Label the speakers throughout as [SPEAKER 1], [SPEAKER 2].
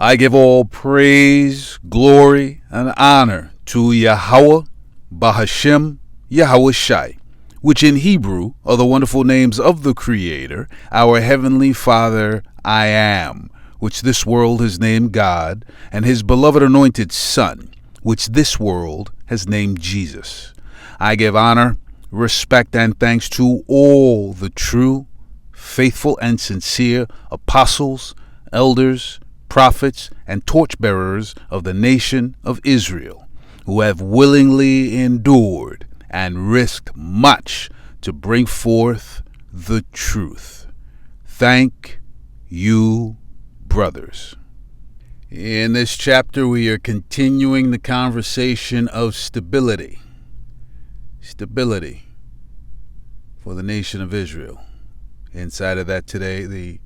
[SPEAKER 1] I give all praise, glory, and honor to Yahweh, Bahashem, Yahweh Shai, which in Hebrew are the wonderful names of the Creator, our Heavenly Father, I Am, which this world has named God, and His beloved anointed Son, which this world has named Jesus. I give honor, respect, and thanks to all the true, faithful, and sincere apostles, elders, prophets, and torchbearers of the nation of Israel, who have willingly endured and risked much to bring forth the truth. Thank you, brothers. In this chapter, we are continuing the conversation of stability. Stability for the nation of Israel. Inside of that today, the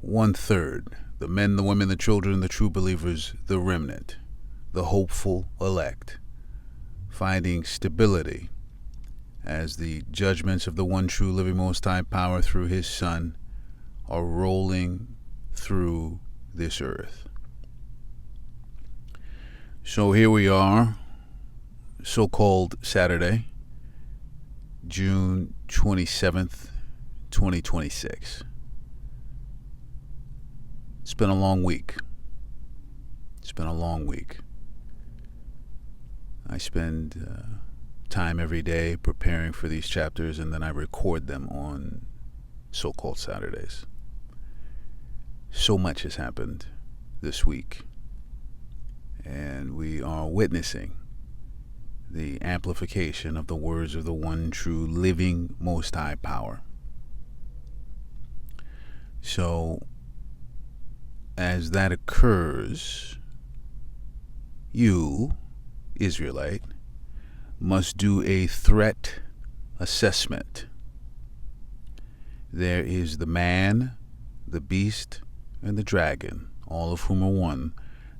[SPEAKER 1] 1/3, the men, the women, the children, the true believers, the remnant, the hopeful elect, finding stability as the judgments of the one true living most high power through His Son are rolling through this earth. So here we are, so-called Saturday, June 27th, 2026. It's been a long week. I spend time every day preparing for these chapters, and then I record them on so-called Saturdays. So much has happened this week, and we are witnessing the amplification of the words of the one true living most high power. So as that occurs, you, Israelite, must do a threat assessment. There is the man, the beast, and the dragon, all of whom are one.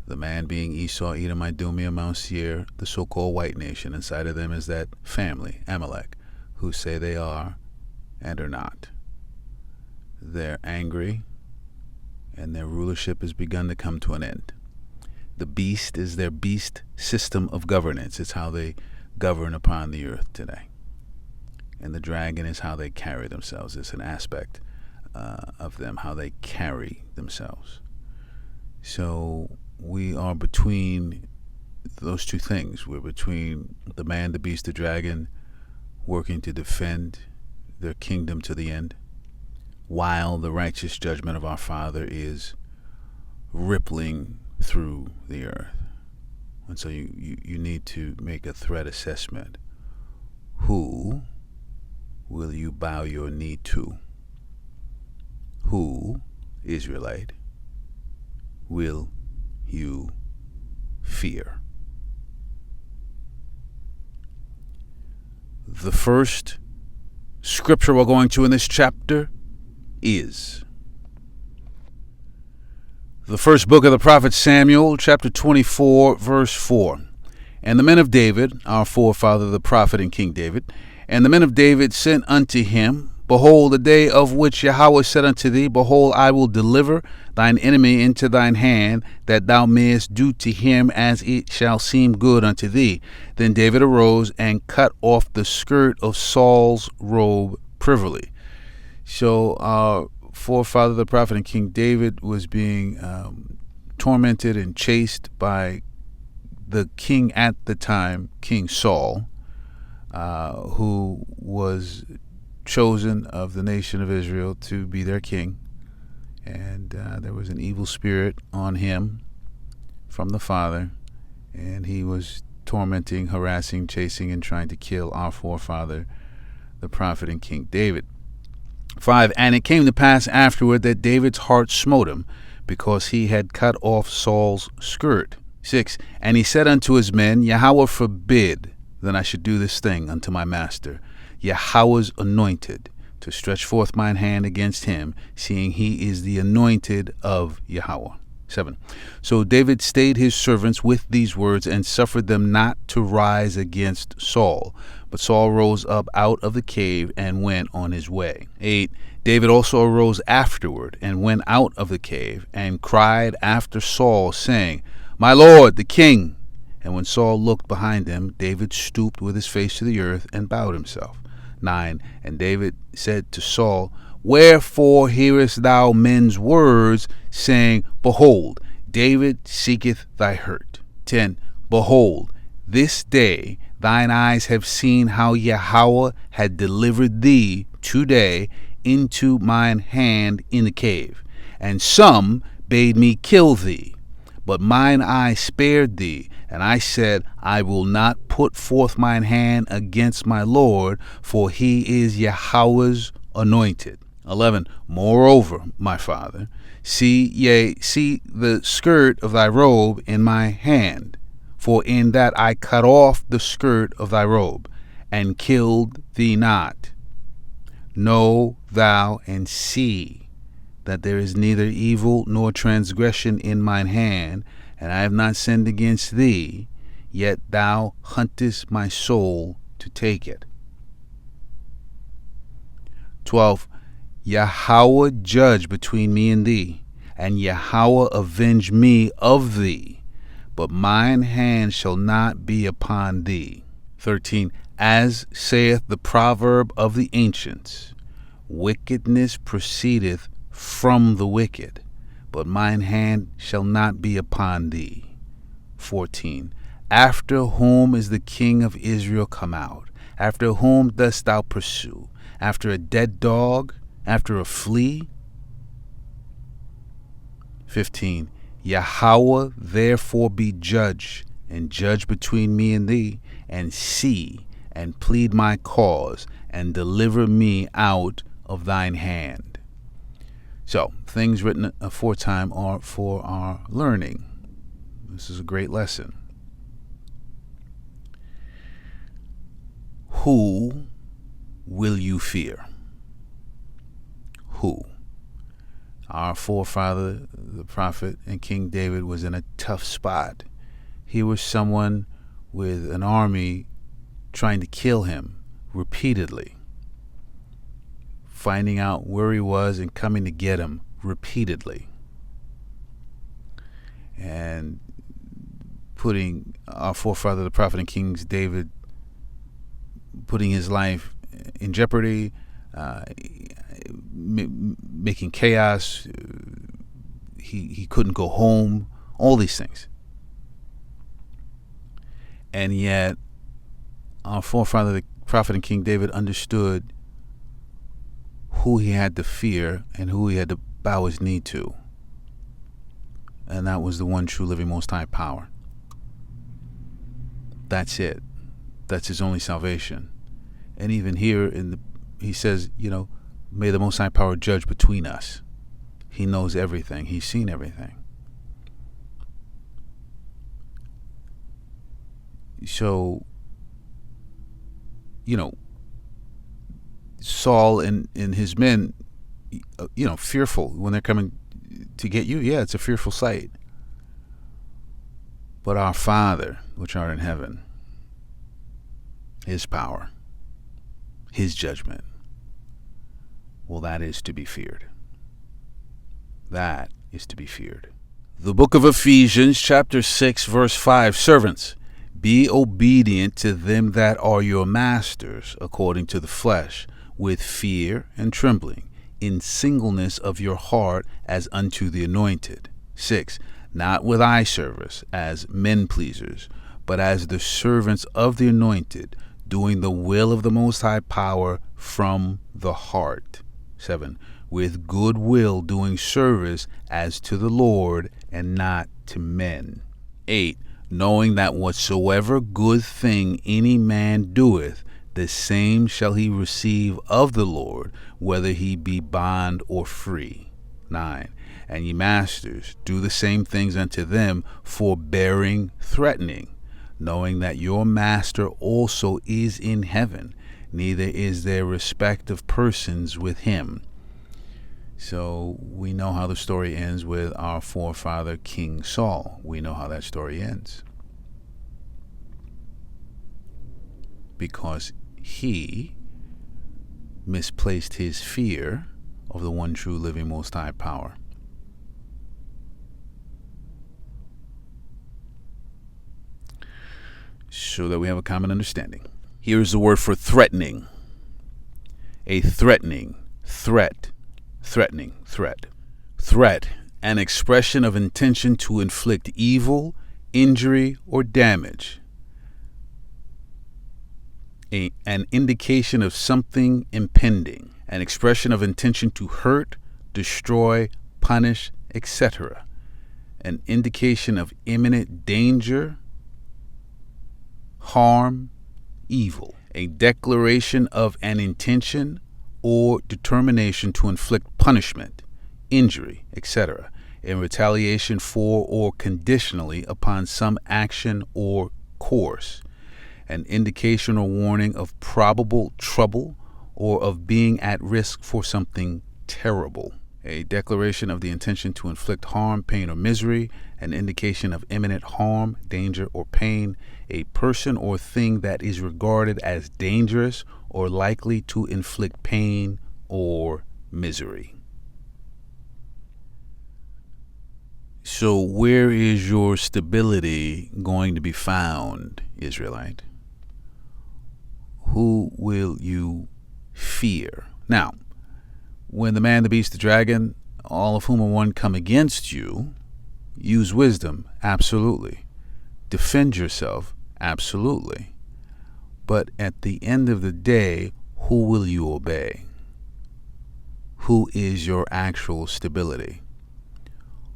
[SPEAKER 1] The man being Esau, Edom, Idumea, Mount Seir, the so-called white nation. Inside of them is that family, Amalek, who say they are and are not. They're angry, and their rulership has begun to come to an end. The beast is their beast system of governance. It's how they govern upon the earth today. And the dragon is how they carry themselves. It's an aspect of them, how they carry themselves. So we are between those two things. We're between the man, the beast, the dragon, working to defend their kingdom to the end, while the righteous judgment of our Father is rippling through the earth. And so you need to make a threat assessment. Who will you bow your knee to? Who, Israelite, will you fear? The first scripture we're going to in this chapter is the first book of the prophet Samuel, chapter 24, verse 4. And the men of David, our forefather, the prophet and King David, and the men of David sent unto him, Behold, the day of which Yahweh said unto thee, Behold, I will deliver thine enemy into thine hand, that thou mayest do to him as it shall seem good unto thee. Then David arose and cut off the skirt of Saul's robe privily. So our forefather, the prophet and King David, was being tormented and chased by the king at the time, King Saul, who was chosen of the nation of Israel to be their king. And there was an evil spirit on him from the Father, and he was tormenting, harassing, chasing, and trying to kill our forefather, the prophet and King David. 5. And it came to pass afterward that David's heart smote him, because he had cut off Saul's skirt. 6. And he said unto his men, Yahweh forbid that I should do this thing unto my master, Yahweh's anointed, to stretch forth mine hand against him, seeing he is the anointed of Yahweh. 7. So David stayed his servants with these words, and suffered them not to rise against Saul. But Saul rose up out of the cave and went on his way. 8. David also arose afterward and went out of the cave and cried after Saul, saying, My lord, the king. And when Saul looked behind him, David stooped with his face to the earth and bowed himself. 9. And David said to Saul, Wherefore hearest thou men's words, saying, Behold, David seeketh thy hurt? 10. Behold, this day thine eyes have seen how Yahweh had delivered thee today into mine hand in the cave. And some bade me kill thee, but mine eye spared thee, and I said, I will not put forth mine hand against my Lord, for he is Yahweh's anointed. 11. Moreover, my father, see the skirt of thy robe in my hand, for in that I cut off the skirt of thy robe, and killed thee not. Know thou and see that there is neither evil nor transgression in mine hand, and I have not sinned against thee, yet thou huntest my soul to take it. 12. Yahweh judge between me and thee, and Yahweh avenge me of thee, but mine hand shall not be upon thee. 13. As saith the proverb of the ancients, wickedness proceedeth from the wicked, but mine hand shall not be upon thee. 14. After whom is the king of Israel come out? After whom dost thou pursue? After a dead dog? After a flea? 15. Yahweh therefore be judge, and judge between me and thee, and see, and plead my cause, and deliver me out of thine hand. So, things written aforetime are for our learning. This is a great lesson. Who will you fear? Who? Our forefather, the prophet and King David, was in a tough spot. He was someone with an army trying to kill him repeatedly, finding out where he was and coming to get him repeatedly, and putting our forefather, the prophet and King David, putting his life in jeopardy, making chaos. He couldn't go home, all these things. And yet our forefather, the prophet and King David, understood who he had to fear and who he had to bow his knee to. And that was the one true living Most High power. That's it. That's his only salvation. And even here he says, may the Most High power judge between us. He knows everything. He's seen everything. So, Saul and his men, fearful when they're coming to get you. Yeah, it's a fearful sight. But our Father, which art in heaven, his power, his judgment, well, that is to be feared. That is to be feared. The book of Ephesians, chapter 6, verse 5. Servants, be obedient to them that are your masters, according to the flesh, with fear and trembling, in singleness of your heart, as unto the anointed. 6. Not with eye service, as men pleasers, but as the servants of the anointed, doing the will of the Most High power from the heart. 7. With good will doing service as to the Lord and not to men. 8. Knowing that whatsoever good thing any man doeth, the same shall he receive of the Lord, whether he be bond or free. 9. And ye masters, do the same things unto them, forbearing, threatening, knowing that your master also is in heaven, neither is there respect of persons with him. So we know how the story ends with our forefather, King Saul. We know how that story ends. Because he misplaced his fear of the one true living Most High power. So that we have a common understanding. Here is the word for threatening. A threatening, threat, threatening, threat. Threat, an expression of intention to inflict evil, injury, or damage. An indication of something impending. An expression of intention to hurt, destroy, punish, etc. An indication of imminent danger, harm, evil. A declaration of an intention or determination to inflict punishment, injury, etc., in retaliation for or conditionally upon some action or course. An indication or warning of probable trouble or of being at risk for something terrible. A declaration of the intention to inflict harm, pain, or misery, an indication of imminent harm, danger, or pain, a person or thing that is regarded as dangerous or likely to inflict pain or misery. So where is your stability going to be found, Israelite? Who will you fear? Now, when the man, the beast, the dragon, all of whom are one, come against you, use wisdom, absolutely. Defend yourself, absolutely. But at the end of the day, who will you obey? Who is your actual stability?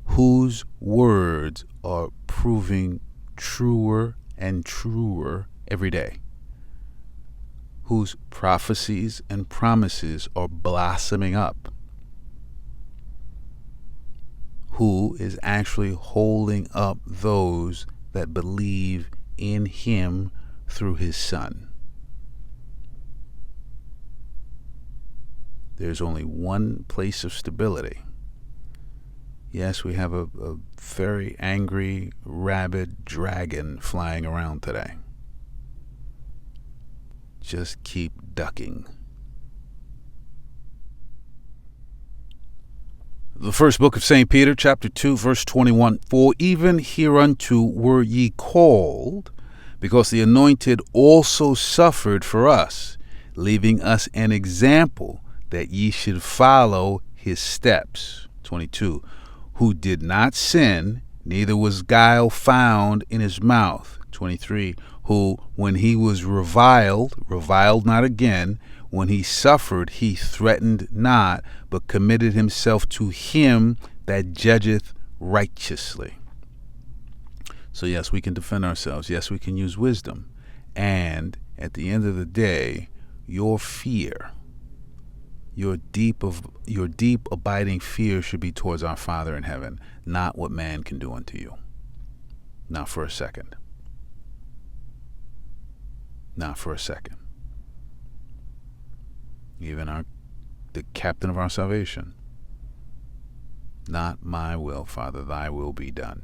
[SPEAKER 1] Whose words are proving truer and truer every day? Whose prophecies and promises are blossoming up? Who is actually holding up those that believe in him through his Son? There's only one place of stability. Yes, we have a very angry, rabid dragon flying around today. Just keep ducking. The first book of St. Peter, chapter 2, verse 21. For even hereunto were ye called, because the Anointed also suffered for us, leaving us an example that ye should follow his steps. 22. Who did not sin, neither was guile found in his mouth. 23. Who, when he was reviled not again. When he suffered, he threatened not, but committed himself to him that judgeth righteously. So yes, we can defend ourselves. Yes, we can use wisdom. And at the end of the day, your fear, your deep abiding fear should be towards our Father in heaven, not what man can do unto you. Not for a second. Not for a second. Even the captain of our salvation. Not my will, Father, thy will be done.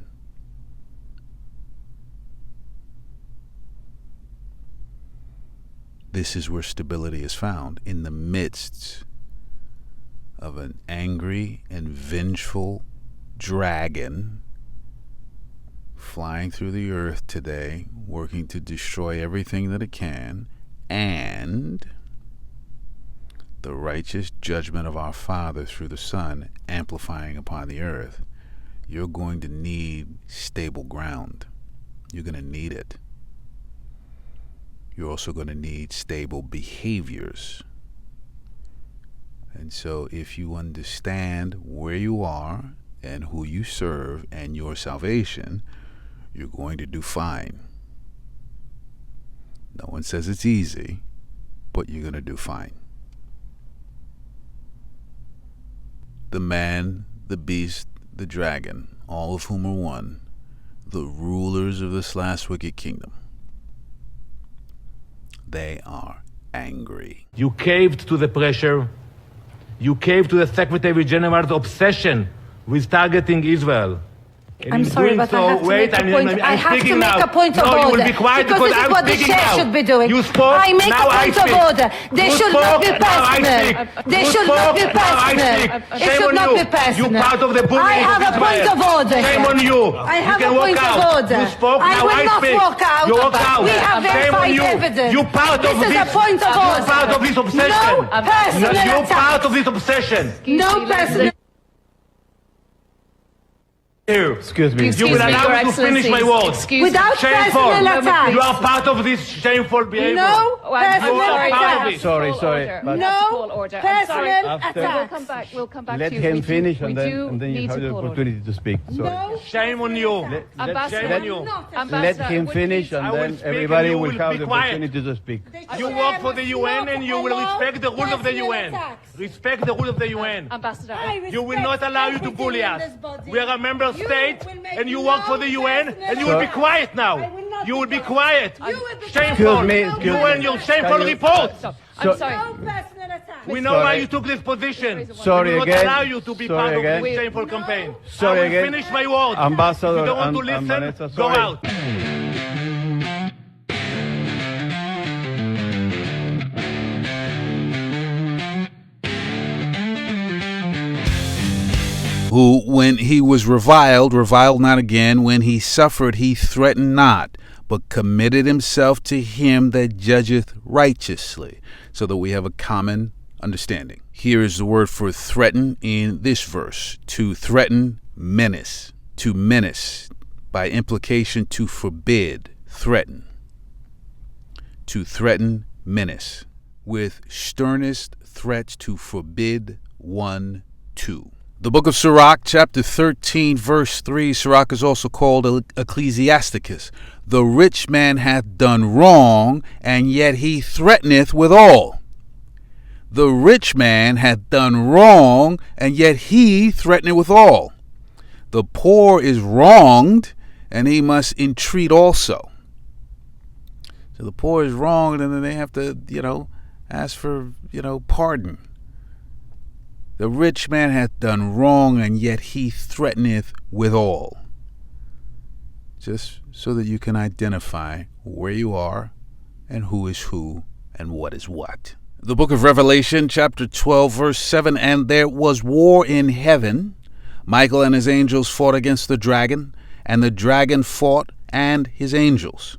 [SPEAKER 1] This is where stability is found, in the midst of an angry and vengeful dragon flying through the earth today, working to destroy everything that it can, and the righteous judgment of our Father through the Son amplifying upon the earth. You're going to need stable ground. You're going to need it. You're also going to need stable behaviors. And so if you understand where you are and who you serve and your salvation, you're going to do fine. No one says it's easy, but you're going to do fine. The man, the beast, the dragon, all of whom are one, the rulers of this last wicked kingdom, they are angry.
[SPEAKER 2] You caved to the pressure. You caved to the Secretary General's obsession with targeting Israel.
[SPEAKER 3] I'm sorry, but I have to make a point. I have to make a point of order.
[SPEAKER 2] No, you will be quiet
[SPEAKER 3] because this is what the chair should be doing.
[SPEAKER 2] You spoke,
[SPEAKER 3] I make a point of order. They should not be personal. They should not be personal. It should not be personal.
[SPEAKER 2] You part of the bullying.
[SPEAKER 3] I have a point of order.
[SPEAKER 2] Shame on you.
[SPEAKER 3] I have
[SPEAKER 2] you
[SPEAKER 3] a point of order.
[SPEAKER 2] You spoke,
[SPEAKER 3] I
[SPEAKER 2] now
[SPEAKER 3] will
[SPEAKER 2] I
[SPEAKER 3] not
[SPEAKER 2] speak.
[SPEAKER 3] walk out.
[SPEAKER 2] You walk out.
[SPEAKER 3] We have verified evidence.
[SPEAKER 2] You part of
[SPEAKER 3] this is a point of order.
[SPEAKER 2] You part of this obsession.
[SPEAKER 3] No personal
[SPEAKER 2] You
[SPEAKER 3] attack.
[SPEAKER 2] part of this obsession.
[SPEAKER 3] No personal.
[SPEAKER 4] Excuse me.
[SPEAKER 2] You will allow me to finish my words.
[SPEAKER 3] Without
[SPEAKER 2] Shameful.
[SPEAKER 3] personal attack.
[SPEAKER 2] You are part of this shameful behavior.
[SPEAKER 3] No personal
[SPEAKER 2] You are part of
[SPEAKER 3] attack.
[SPEAKER 2] it.
[SPEAKER 4] Sorry.
[SPEAKER 3] No personal attack.
[SPEAKER 5] We'll come back
[SPEAKER 4] Let
[SPEAKER 5] to you.
[SPEAKER 4] him
[SPEAKER 5] We
[SPEAKER 4] finish
[SPEAKER 5] do-
[SPEAKER 4] and
[SPEAKER 5] we
[SPEAKER 4] then
[SPEAKER 5] do
[SPEAKER 4] you
[SPEAKER 5] need
[SPEAKER 4] have
[SPEAKER 5] to
[SPEAKER 4] the
[SPEAKER 5] call order.
[SPEAKER 4] opportunity to speak. Sorry.
[SPEAKER 3] No.
[SPEAKER 2] Shame on you.
[SPEAKER 5] Ambassador,
[SPEAKER 2] Shame on you.
[SPEAKER 4] Let
[SPEAKER 5] Ambassador,
[SPEAKER 4] him finish
[SPEAKER 2] I
[SPEAKER 4] and
[SPEAKER 2] will
[SPEAKER 4] then
[SPEAKER 2] speak
[SPEAKER 4] everybody
[SPEAKER 2] and you
[SPEAKER 4] will
[SPEAKER 2] will
[SPEAKER 4] have
[SPEAKER 2] be
[SPEAKER 4] the
[SPEAKER 2] quiet.
[SPEAKER 4] opportunity to speak.
[SPEAKER 2] You work for the UN and you will respect the rules of the UN. Respect the rules of the UN.
[SPEAKER 5] Ambassador,
[SPEAKER 2] You will not allow you to bully us. We are a member state and you work for the UN and you will be quiet now. You will be quiet. Shameful.
[SPEAKER 4] Excuse me,
[SPEAKER 2] You and your shameful
[SPEAKER 4] Can you-
[SPEAKER 2] report.
[SPEAKER 5] stop.
[SPEAKER 4] So-
[SPEAKER 5] I'm sorry.
[SPEAKER 3] No personal attack.
[SPEAKER 2] We know why you took this position.
[SPEAKER 4] Sorry
[SPEAKER 2] we will not
[SPEAKER 4] again.
[SPEAKER 2] allow you to be
[SPEAKER 4] Sorry
[SPEAKER 2] part
[SPEAKER 4] again.
[SPEAKER 2] of this shameful campaign.
[SPEAKER 4] Sorry
[SPEAKER 2] I will
[SPEAKER 4] again.
[SPEAKER 2] finish my words.
[SPEAKER 4] Ambassador
[SPEAKER 2] If you don't want to
[SPEAKER 4] and
[SPEAKER 2] listen,
[SPEAKER 4] Vanessa,
[SPEAKER 2] go
[SPEAKER 4] sorry.
[SPEAKER 2] out.
[SPEAKER 1] Who, when he was reviled not again. When he suffered, he threatened not, but committed himself to him that judgeth righteously, so that we have a common understanding. Here is the word for threaten in this verse. To threaten, menace. To menace, by implication, to forbid, threaten. To threaten, menace. With sternest threats to forbid one, two. The book of Sirach, chapter 13, verse 3, Sirach is also called Ecclesiasticus. The rich man hath done wrong, and yet he threateneth withal. The rich man hath done wrong, and yet he threateneth withal. The poor is wronged, and he must entreat also. So the poor is wronged, and then they have to, ask for, pardon. The rich man hath done wrong, and yet he threateneth withal. Just so that you can identify where you are and who is who and what is what. The book of Revelation, chapter 12, verse 7, and there was war in heaven. Michael and his angels fought against the dragon, and the dragon fought and his angels.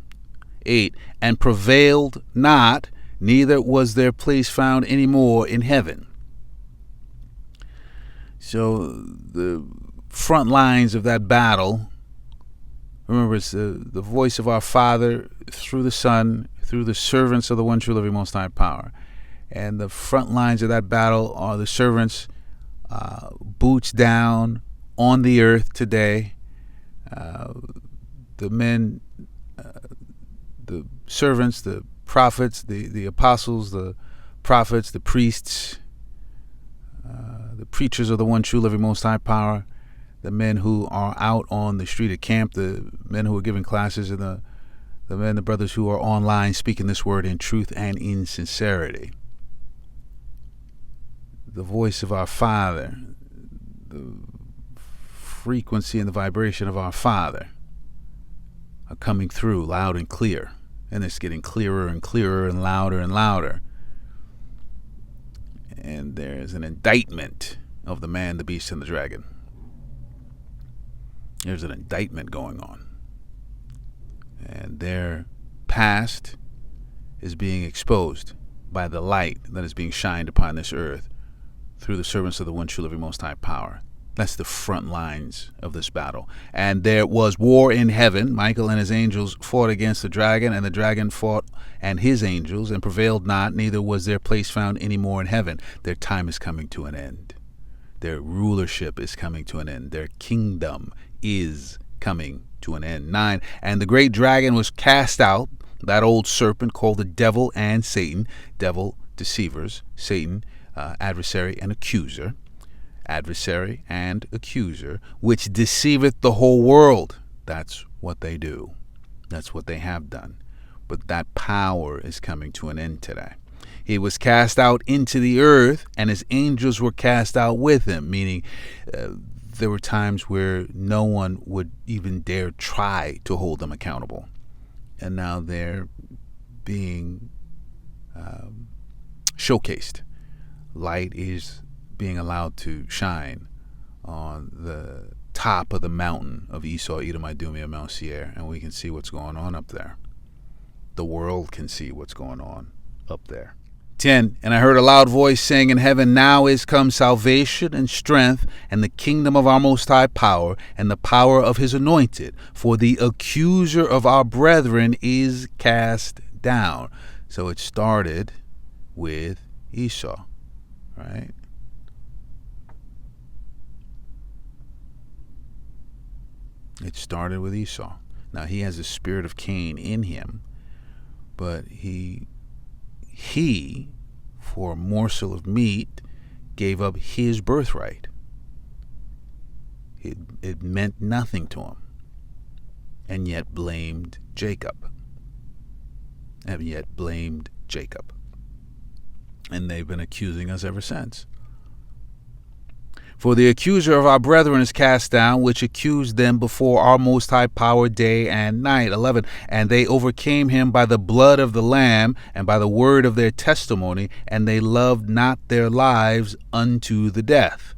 [SPEAKER 1] 8, and prevailed not, neither was their place found any more in heaven. So the front lines of that battle, remember, it's the voice of our Father through the Son, through the servants of the one true living most high power. And the front lines of that battle are the servants, boots down on the earth today. The men, the servants, the prophets, the apostles, the prophets, the priests, the preachers of the one true living most high power, the men who are out on the street at camp, the men who are giving classes, and the brothers who are online speaking this word in truth and in sincerity. The voice of our Father, the frequency and the vibration of our Father are coming through loud and clear, and it's getting clearer and clearer and louder. And there's an indictment of the man, the beast, and the dragon. There's an indictment going on. And their past is being exposed by the light that is being shined upon this earth through the servants of the one true living most high power. That's the front lines of this battle. And there was war in heaven. Michael and his angels fought against the dragon, and the dragon fought and his angels, and prevailed not, neither was their place found any more in heaven. Their time is coming to an end. Their rulership is coming to an end. Their kingdom is coming to an end. 9, and the great dragon was cast out, that old serpent called the devil and Satan. Devil, deceivers. Satan, adversary and accuser. Adversary and accuser, which deceiveth the whole world. That's what they do. That's what they have done. But that power is coming to an end today. He was cast out into the earth, and his angels were cast out with him, meaning there were times where no one would even dare try to hold them accountable. And now they're being showcased. Light is being allowed to shine on the top of the mountain of Esau, Edom, Idumea, Mount Seir, and we can see what's going on up there. The world can see what's going on up there. 10, and I heard a loud voice saying in heaven, now is come salvation and strength and the kingdom of our Most High power and the power of his anointed, for the accuser of our brethren is cast down. So it started with Esau, right? It started with Esau. Now he has the spirit of Cain in him, but he for a morsel of meat gave up his birthright. It meant nothing to him, and yet blamed Jacob. And they've been accusing us ever since. For the accuser of our brethren is cast down, which accused them before our Most High power day and night. 11, and they overcame him by the blood of the Lamb and by the word of their testimony, and they loved not their lives unto the death.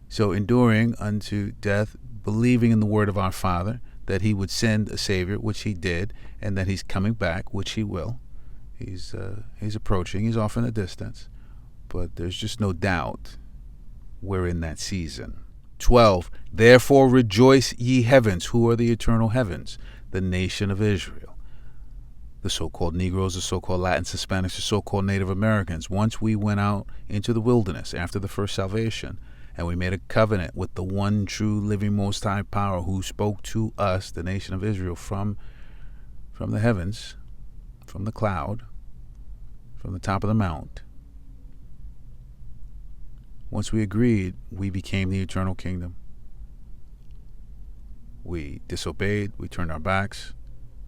[SPEAKER 1] So enduring unto death, believing in the word of our Father, that he would send a Savior, which he did, and that he's coming back, which he will. He's approaching. He's off in the distance. But there's just no doubt we're in that season. 12, therefore rejoice ye heavens. Who are the eternal heavens? The nation of Israel. The so-called Negroes, the so-called Latins, Hispanics, the so-called Native Americans. Once we went out into the wilderness after the first salvation, and we made a covenant with the one true living Most High power who spoke to us, the nation of Israel, from the heavens, from the cloud, from the top of the mount. Once we agreed, we became the eternal kingdom. We disobeyed, we turned our backs,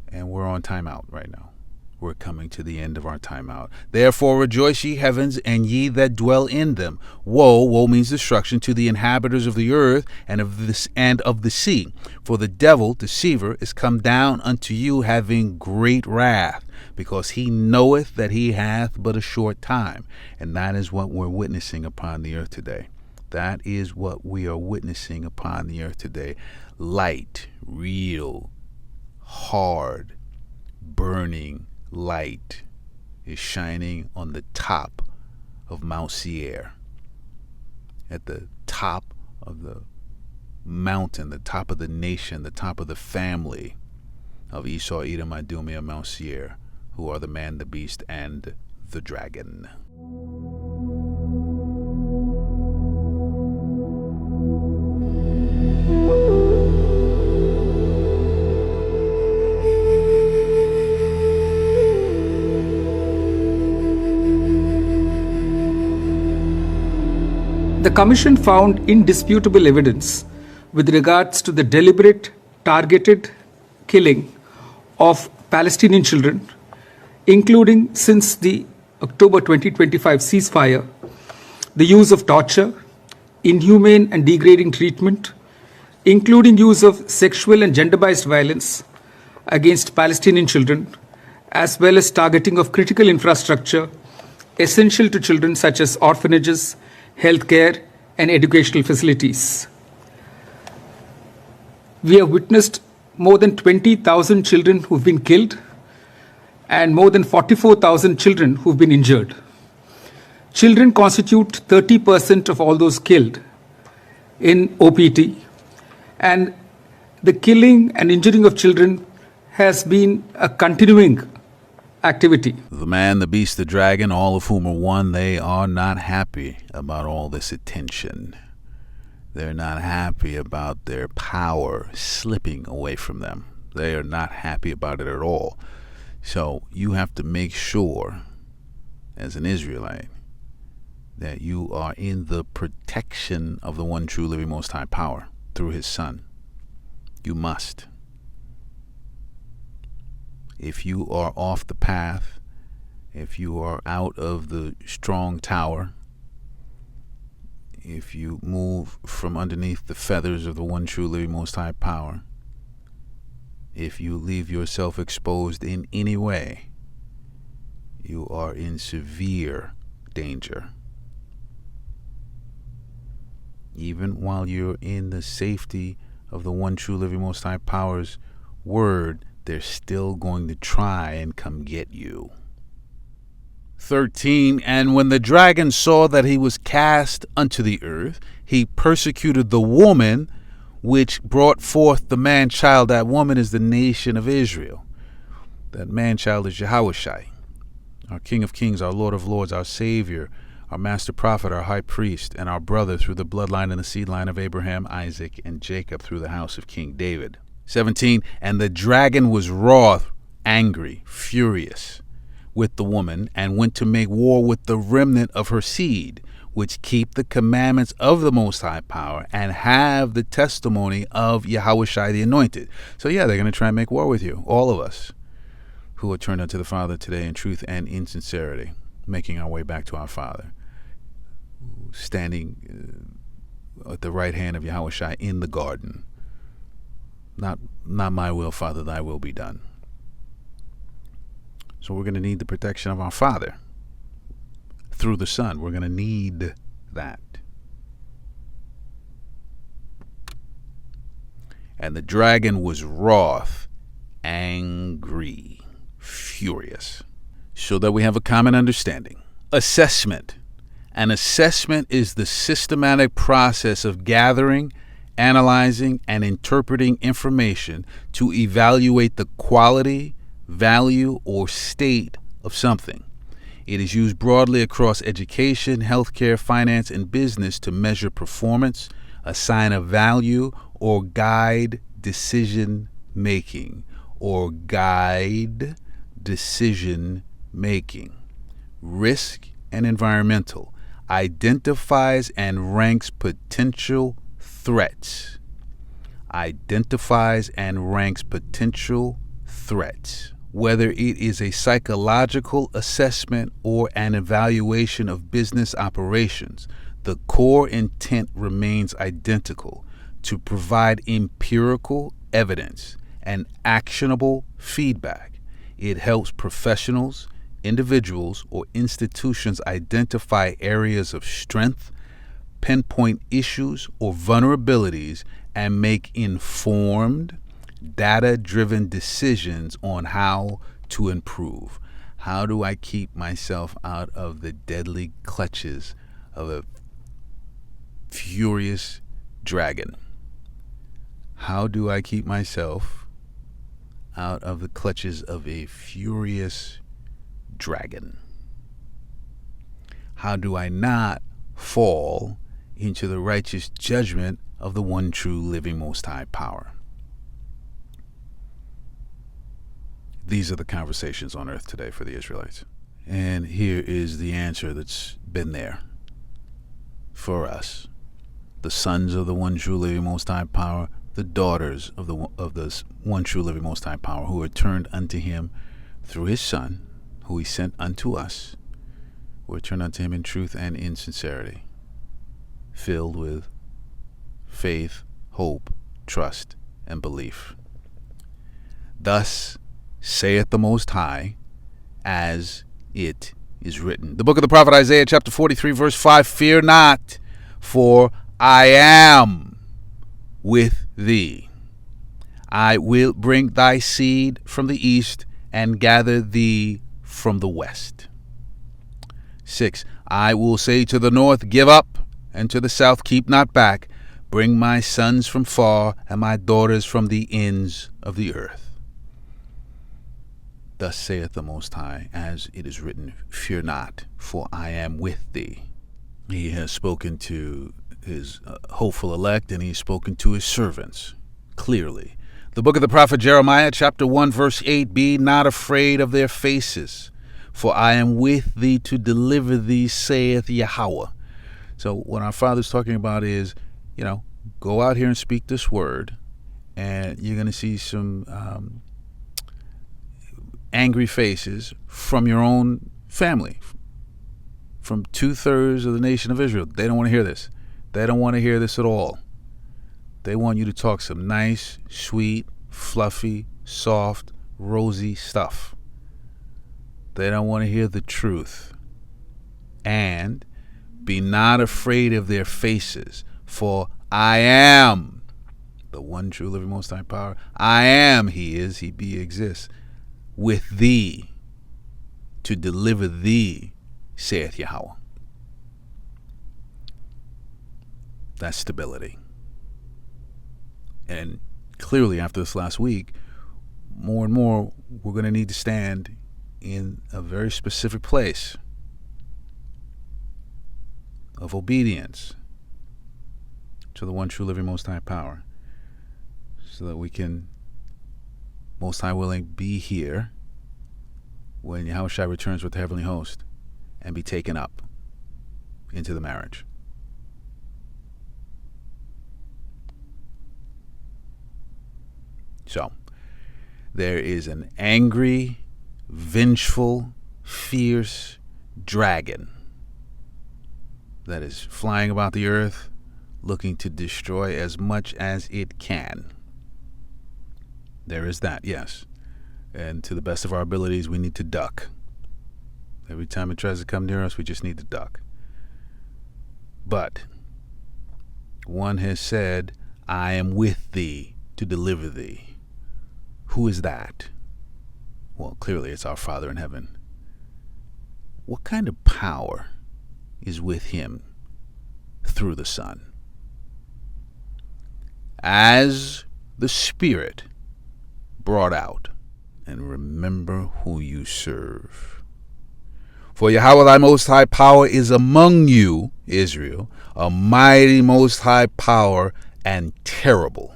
[SPEAKER 1] and we're on timeout right now. We're coming to the end of our timeout. Therefore rejoice ye heavens, and ye that dwell in them. Woe means destruction to the inhabitants of the earth and of the sea. For the devil, deceiver, is come down unto you, having great wrath, because he knoweth that he hath but a short time. And that is what we're witnessing upon the earth today. That is what we are witnessing upon the earth today. Light, real, hard, burning light is shining on the top of Mount Seir. At the top of the mountain, the top of the nation, the top of the family of Esau, Edom, Idumea, Mount Seir, who are the man, the beast, and the dragon.
[SPEAKER 5] The Commission found indisputable evidence with regards to the deliberate, targeted killing of Palestinian children, including since the October 2025 ceasefire, the use of torture, inhumane and degrading treatment, including use of sexual and gender-based violence against Palestinian children, as well as targeting of critical infrastructure essential to children such as orphanages, healthcare, and educational facilities. We have witnessed more than 20,000 children who've been killed and more than 44,000 children who've been injured. Children constitute 30% of all those killed in OPT, and the killing and injuring of children has been a continuing activity.
[SPEAKER 1] The man, the beast, the dragon, all of whom are one, they are not happy about all this attention. They're not happy about their power slipping away from them. They are not happy about it at all. So you have to make sure, as an Israelite, that you are in the protection of the one true living Most High power through his Son. You must. If you are off the path, if you are out of the strong tower, if you move from underneath the feathers of the one true living most high power, if you leave yourself exposed in any way, you are in severe danger. Even while you're in the safety of the one true living most high power's word, they're still going to try and come get you. 13, and when the dragon saw that he was cast unto the earth, he persecuted the woman which brought forth the man-child. That woman is the nation of Israel. That man-child is Yahushua, our King of Kings, our Lord of Lords, our Savior, our Master Prophet, our High Priest, and our brother through the bloodline and the seed line of Abraham, Isaac, and Jacob through the house of King David. 17, and the dragon was wroth, angry, furious with the woman, and went to make war with the remnant of her seed, which keep the commandments of the Most High Power and have the testimony of Yahushua the Anointed. So yeah, they're going to try and make war with you, all of us who are turned unto the Father today in truth and in sincerity, making our way back to our Father, standing at the right hand of Yahushua in the garden. Not my will, Father, thy will be done. So we're going to need the protection of our Father through the Son. We're going to need that. And the dragon was wroth, angry, furious, so that we have a common understanding. Assessment. An assessment is the systematic process of gathering, analyzing, and interpreting information to evaluate the quality, value, or state of something. It is used broadly across education, healthcare, finance, and business to measure performance, assign a value, or guide decision making. Risk and environmental. Identifies and ranks potential threats. Whether it is a psychological assessment or an evaluation of business operations, the core intent remains identical: to provide empirical evidence and actionable feedback. It helps professionals, individuals, or institutions identify areas of strength, pinpoint issues or vulnerabilities, and make informed, data-driven decisions on how to improve. How do I keep myself out of the deadly clutches of a furious dragon? How do I keep myself out of the clutches of a furious dragon? How do I not fall into the righteous judgment of the one true living most high power? These are the conversations on earth today for the Israelites. And here is the answer that's been there for us. The sons of the one true living most high power, the daughters of the one true living most high power, who are turned unto him through his Son, who he sent unto us, who are turned unto him in truth and in sincerity, filled with faith, hope, trust, and belief. Thus saith the Most High, as it is written. The book of the prophet Isaiah, chapter 43, verse 5, Fear not, for I am with thee. I will bring thy seed from the east and gather thee from the west. 6, I will say to the north, Give up, and to the south, Keep not back. Bring my sons from far, and my daughters from the ends of the earth. Thus saith the Most High, as it is written, Fear not, for I am with thee. He has spoken to his hopeful elect, and he's spoken to his servants clearly. The book of the prophet Jeremiah, chapter 1, verse 8, Be not afraid of their faces, for I am with thee to deliver thee, saith Yahweh. So what our Father's talking about is, go out here and speak this word, and you're going to see some angry faces from your own family, from 2/3 of the nation of Israel. They don't want to hear this. They don't want to hear this at all. They want you to talk some nice, sweet, fluffy, soft, rosy stuff. They don't want to hear the truth. And be not afraid of their faces, for I am the one true living most high power. I am, he is, he be, exists, with thee, to deliver thee, saith Yahweh. That's stability. And clearly after this last week, more and more we're going to need to stand in a very specific place of obedience to the one true living most high power, so that we can, most high willing, be here when Yahushua returns with the heavenly host and be taken up into the marriage. So, there is an angry, vengeful, fierce dragon that is flying about the earth, looking to destroy as much as it can. There is that, yes. And to the best of our abilities, we need to duck. Every time it tries to come near us, we just need to duck. But one has said, I am with thee to deliver thee. Who is that? Well, clearly it's our Father in heaven. What kind of power is with him through the Son? As the Spirit brought out, and remember who you serve. For Yahweh thy most high power is among you, Israel, a mighty most high power and terrible.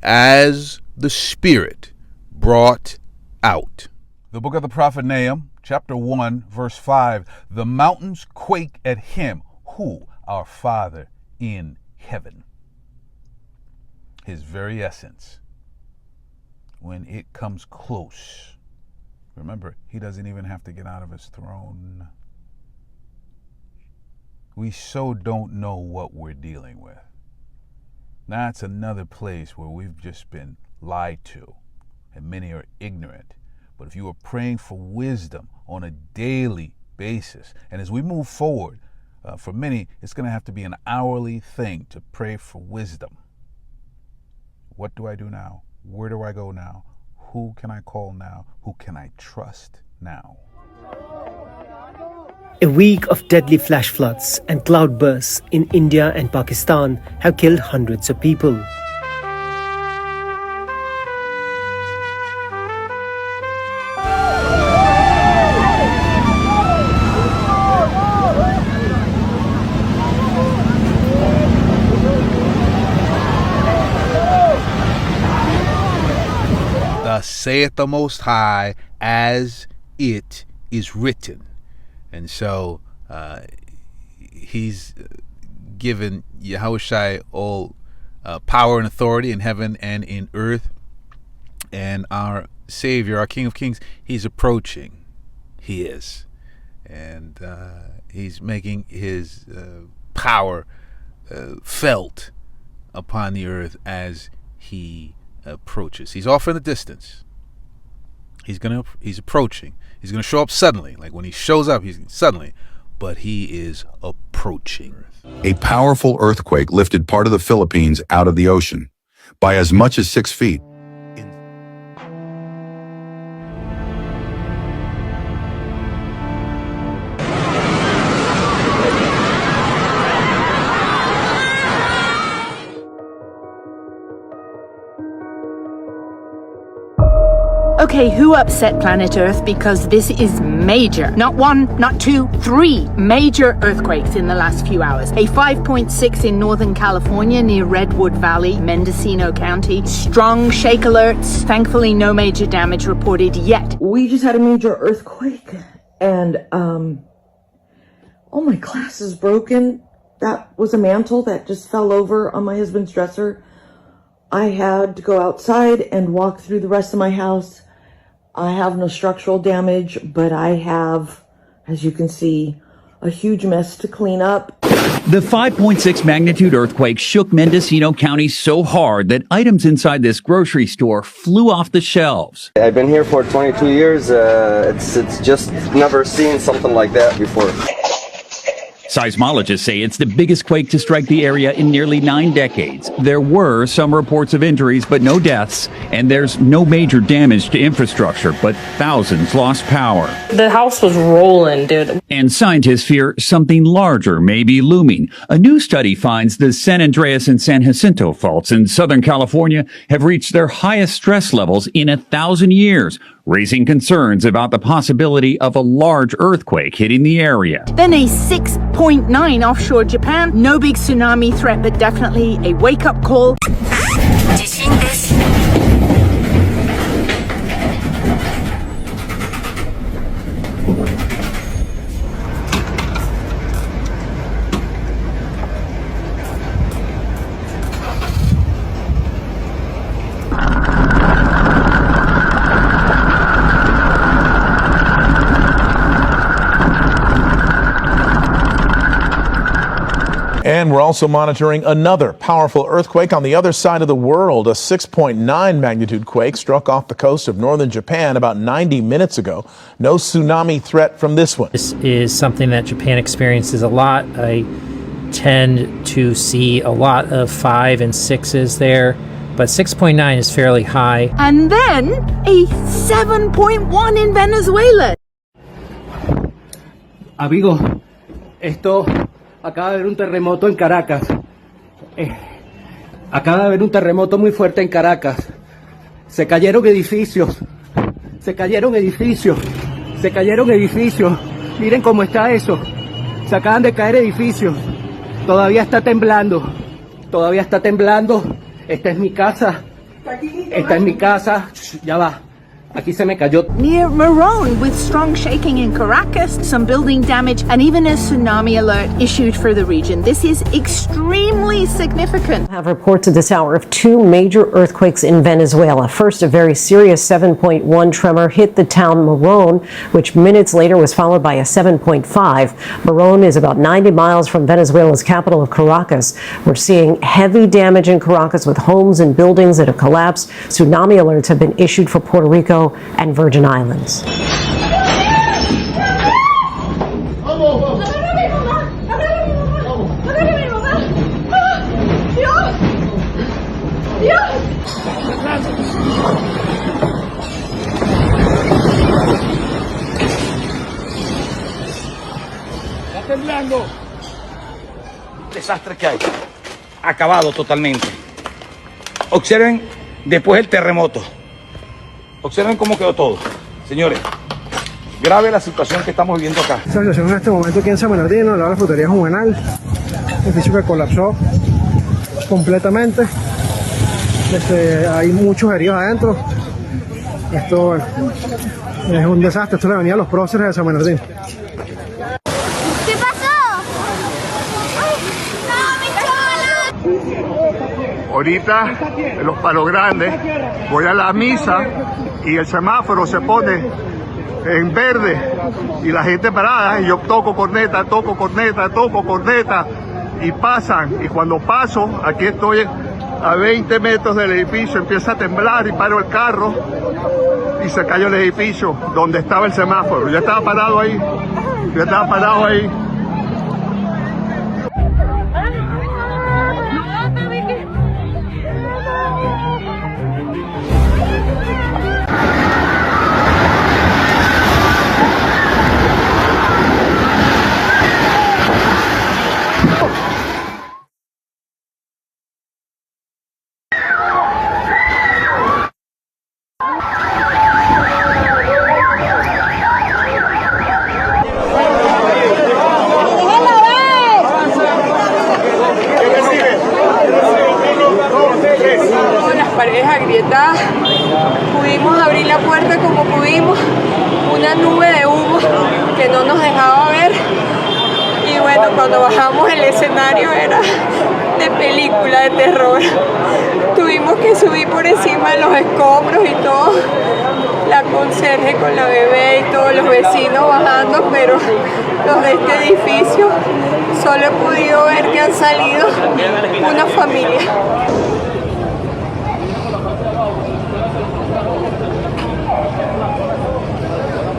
[SPEAKER 1] As the Spirit brought out. The book of the prophet Nahum, chapter 1, verse 5. The mountains quake at him, who? Our Father in heaven. His very essence. When it comes close. Remember, he doesn't even have to get out of his throne. We so don't know what we're dealing with. That's another place where we've just been lied to, and many are ignorant. But if you are praying for wisdom on a daily basis, and as we move forward, for many, it's going to have to be an hourly thing to pray for wisdom. What do I do now? Where do I go now? Who can I call now? Who can I trust now?
[SPEAKER 6] A week of deadly flash floods and cloudbursts in India and Pakistan have killed hundreds of people.
[SPEAKER 1] Thus saith the Most High, as it is written. And so he's given Yahushua all power and authority in heaven and in earth. And our Savior, our King of Kings, he's approaching. He is. And he's making his power felt upon the earth as he approaches. He's off in the distance. He's approaching. He's going to show up suddenly. Like when he shows up, he's suddenly. But he is approaching.
[SPEAKER 7] A powerful earthquake lifted part of the Philippines out of the ocean by as much as 6 feet.
[SPEAKER 8] Okay, who upset planet Earth? Because this is major. Not one, not two, three major earthquakes in the last few hours. A 5.6 in Northern California near Redwood Valley, Mendocino County. Strong shake alerts. Thankfully, no major damage reported yet.
[SPEAKER 9] We just had a major earthquake, and all my glass is broken. That was a mantle that just fell over on my husband's dresser. I had to go outside and walk through the rest of my house. I have no structural damage, but I have, as you can see, a huge mess to clean up.
[SPEAKER 10] The 5.6 magnitude earthquake shook Mendocino County so hard that items inside this grocery store flew off the shelves.
[SPEAKER 11] I've been here for 22 years. It's just never seen something like that before.
[SPEAKER 10] Seismologists say it's the biggest quake to strike the area in nearly 9 decades. There were some reports of injuries, but no deaths, and there's no major damage to infrastructure, but thousands lost power.
[SPEAKER 12] The house was rolling, dude.
[SPEAKER 10] And scientists fear something larger may be looming. A new study finds the San Andreas and San Jacinto faults in Southern California have reached their highest stress levels in 1,000 years, raising concerns about the possibility of a large earthquake hitting the area.
[SPEAKER 8] Then a 6.9 offshore Japan. No big tsunami threat, but definitely a wake-up call.
[SPEAKER 13] And we're also monitoring another powerful earthquake on the other side of the world. A 6.9 magnitude quake struck off the coast of northern Japan about 90 minutes ago. No tsunami threat from this one.
[SPEAKER 14] This is something that Japan experiences a lot. I tend to see a lot of 5 and 6s there, but 6.9 is fairly high.
[SPEAKER 8] And then a 7.1 in Venezuela.
[SPEAKER 15] Amigo, acaba de haber un terremoto en Caracas. Acaba de haber un terremoto muy fuerte en Caracas. Se cayeron edificios. Se cayeron edificios. Se cayeron edificios. Miren cómo está eso. Se acaban de caer edificios. Todavía está temblando. Todavía está temblando. Esta es mi casa. Esta es mi casa. Ya va. Aquí se me cayó.
[SPEAKER 8] Near Morón, with strong shaking in Caracas, some building damage, and even a tsunami alert issued for the region. This is extremely significant.
[SPEAKER 16] I have reports at this hour of 2 major earthquakes in Venezuela. First, a very serious 7.1 tremor hit the town Morón, which minutes later was followed by a 7.5. Morón is about 90 miles from Venezuela's capital of Caracas. We're seeing heavy damage in Caracas with homes and buildings that have collapsed. Tsunami alerts have been issued for Puerto Rico and Virgin Islands.
[SPEAKER 15] Está temblando. Desastre que hay. Acabado totalmente. Observen después el terremoto. Observen cómo quedó todo. Señores, grave la situación que estamos viviendo acá.
[SPEAKER 17] La situación en este momento aquí en San Bernardino, la frutería Juvenal, edificio que colapsó completamente. Hay muchos heridos adentro. Esto bueno, es un desastre. Esto es la avenida Los Próceres de San Bernardino.
[SPEAKER 18] ¿Qué pasó? ¡Ay, no, mi chola!
[SPEAKER 2] Ahorita, en los Palos Grandes, voy a la misa y el semáforo se pone en verde y la gente parada y yo toco corneta y pasan, y cuando paso, aquí estoy a 20 metros del edificio, empieza a temblar y paro el carro y se cayó el edificio donde estaba el semáforo. Yo estaba parado ahí.
[SPEAKER 19] Pudimos abrir la puerta como pudimos, una nube de humo que no nos dejaba ver, y bueno, cuando bajamos el escenario era de película de terror. Tuvimos tuvimos que subir por encima de los escombros y todo. La conserje con la bebé y todos los vecinos bajando, pero los de este edificio solo he podido ver que han salido una familia.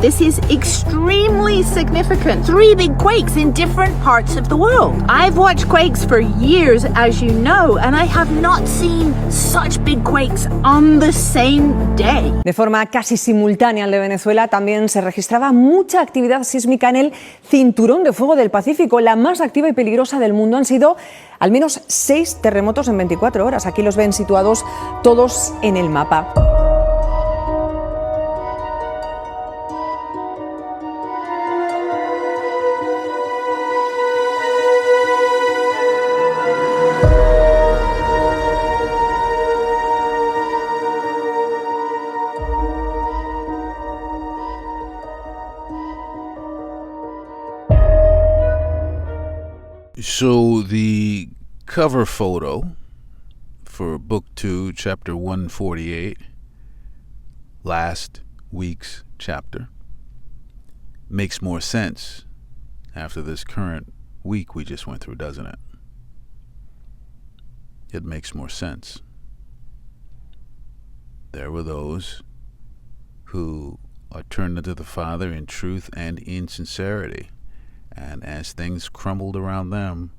[SPEAKER 8] This is extremely significant. 3 big quakes in different parts of the world. I've watched quakes for years, as you know, and I have not seen such big quakes on the same day.
[SPEAKER 20] De forma casi simultánea al de Venezuela también se registraba mucha actividad sísmica en el cinturón de fuego del Pacífico. La más activa y peligrosa del mundo. Han sido al menos 6 terremotos en 24 horas. Aquí los ven situados todos en el mapa.
[SPEAKER 1] So the cover photo for Book 2, Chapter 148, last week's chapter, makes more sense after this current week we just went through, doesn't it? It makes more sense. There were those who are turned unto the Father in truth and in sincerity. And as things crumbled around them,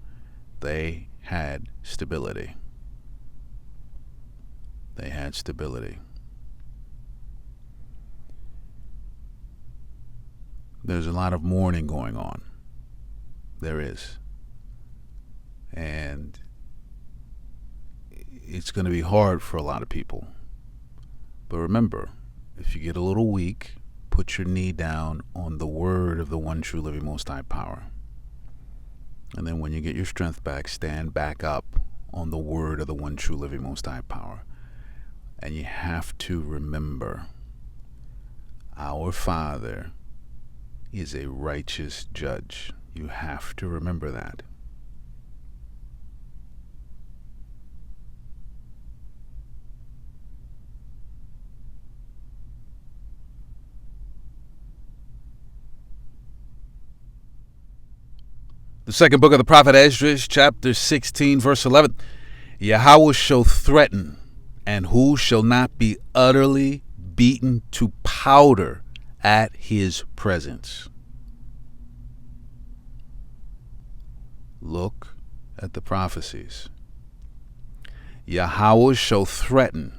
[SPEAKER 1] they had stability. They had stability. There's a lot of mourning going on. There is. And it's going to be hard for a lot of people. But remember, if you get a little weak, put your knee down on the word of the one true living most high power. And then when you get your strength back, stand back up on the word of the one true living most high power. And you have to remember, our Father is a righteous judge. You have to remember that. The second book of the prophet Esdras, chapter 16, verse 11. Yahweh shall threaten, and who shall not be utterly beaten to powder at his presence. Look at the prophecies. Yahweh shall threaten,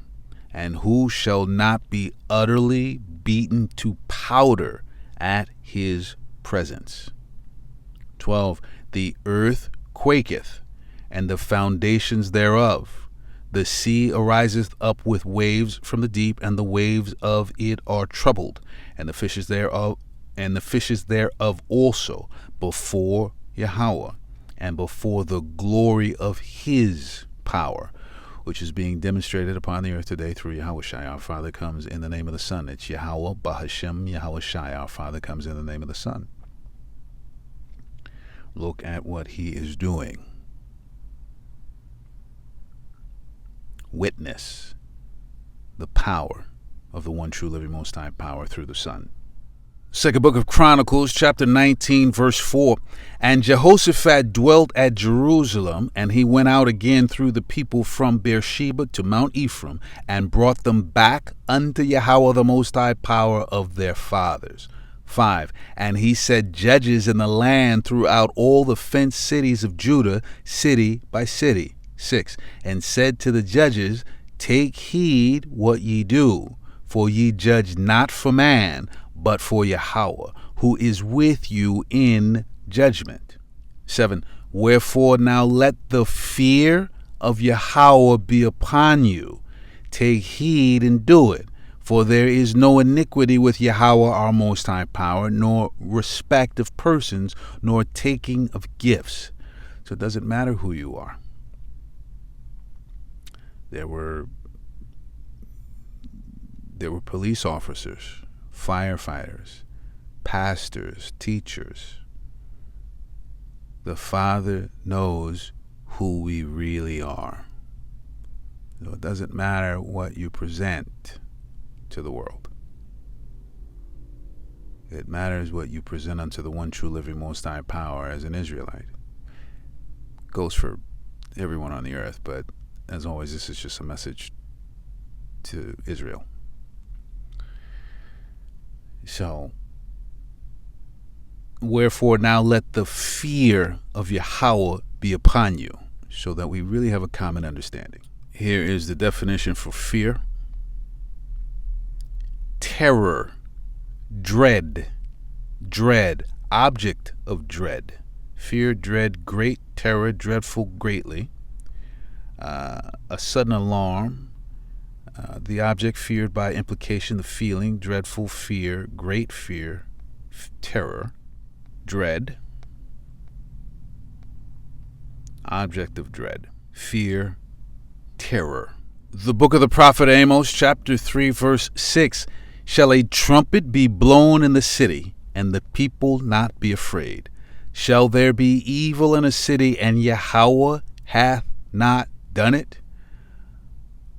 [SPEAKER 1] and who shall not be utterly beaten to powder at his presence. 12. The earth quaketh, and the foundations thereof. The sea ariseth up with waves from the deep, and the waves of it are troubled, and the fishes thereof also before Yahweh, and before the glory of his power, which is being demonstrated upon the earth today through Yahweh Shai. Our Father comes in the name of the Son. It's Yahweh Bahashem Yahweh Shai. Our Father comes in the name of the Son. Look at what he is doing. Witness the power of the one true living most high power through the Son. Second book of Chronicles, chapter 19, verse 4. And Jehoshaphat dwelt at Jerusalem, and he went out again through the people from Beersheba to Mount Ephraim, and brought them back unto Yahweh the most high power of their fathers. 5. And he set judges in the land throughout all the fenced cities of Judah, city by city. 6. And said to the judges, Take heed what ye do, for ye judge not for man, but for Yahweh, who is with you in judgment. 7. Wherefore now let the fear of Yahweh be upon you. Take heed and do it. For there is no iniquity with Yahweh our most high power, nor respect of persons, nor taking of gifts. So it doesn't matter who you are. There were police officers, firefighters, pastors, teachers. The Father knows who we really are. So it doesn't matter what you present to the world. It matters what you present unto the one true living Most High power as an Israelite. It goes for everyone on the earth, but as always, this is just a message to Israel. So, wherefore now let the fear of Yahweh be upon you, so that we really have a common understanding. Here is the definition for fear. Terror, dread, object of dread. Fear, dread, great terror, dreadful greatly. A sudden alarm. The object feared by implication, the feeling, dreadful fear, great fear, terror, dread. Object of dread, fear, terror. The book of the prophet Amos, chapter 3, verse 6. Shall a trumpet be blown in the city, and the people not be afraid? Shall there be evil in a city, and Yahweh hath not done it?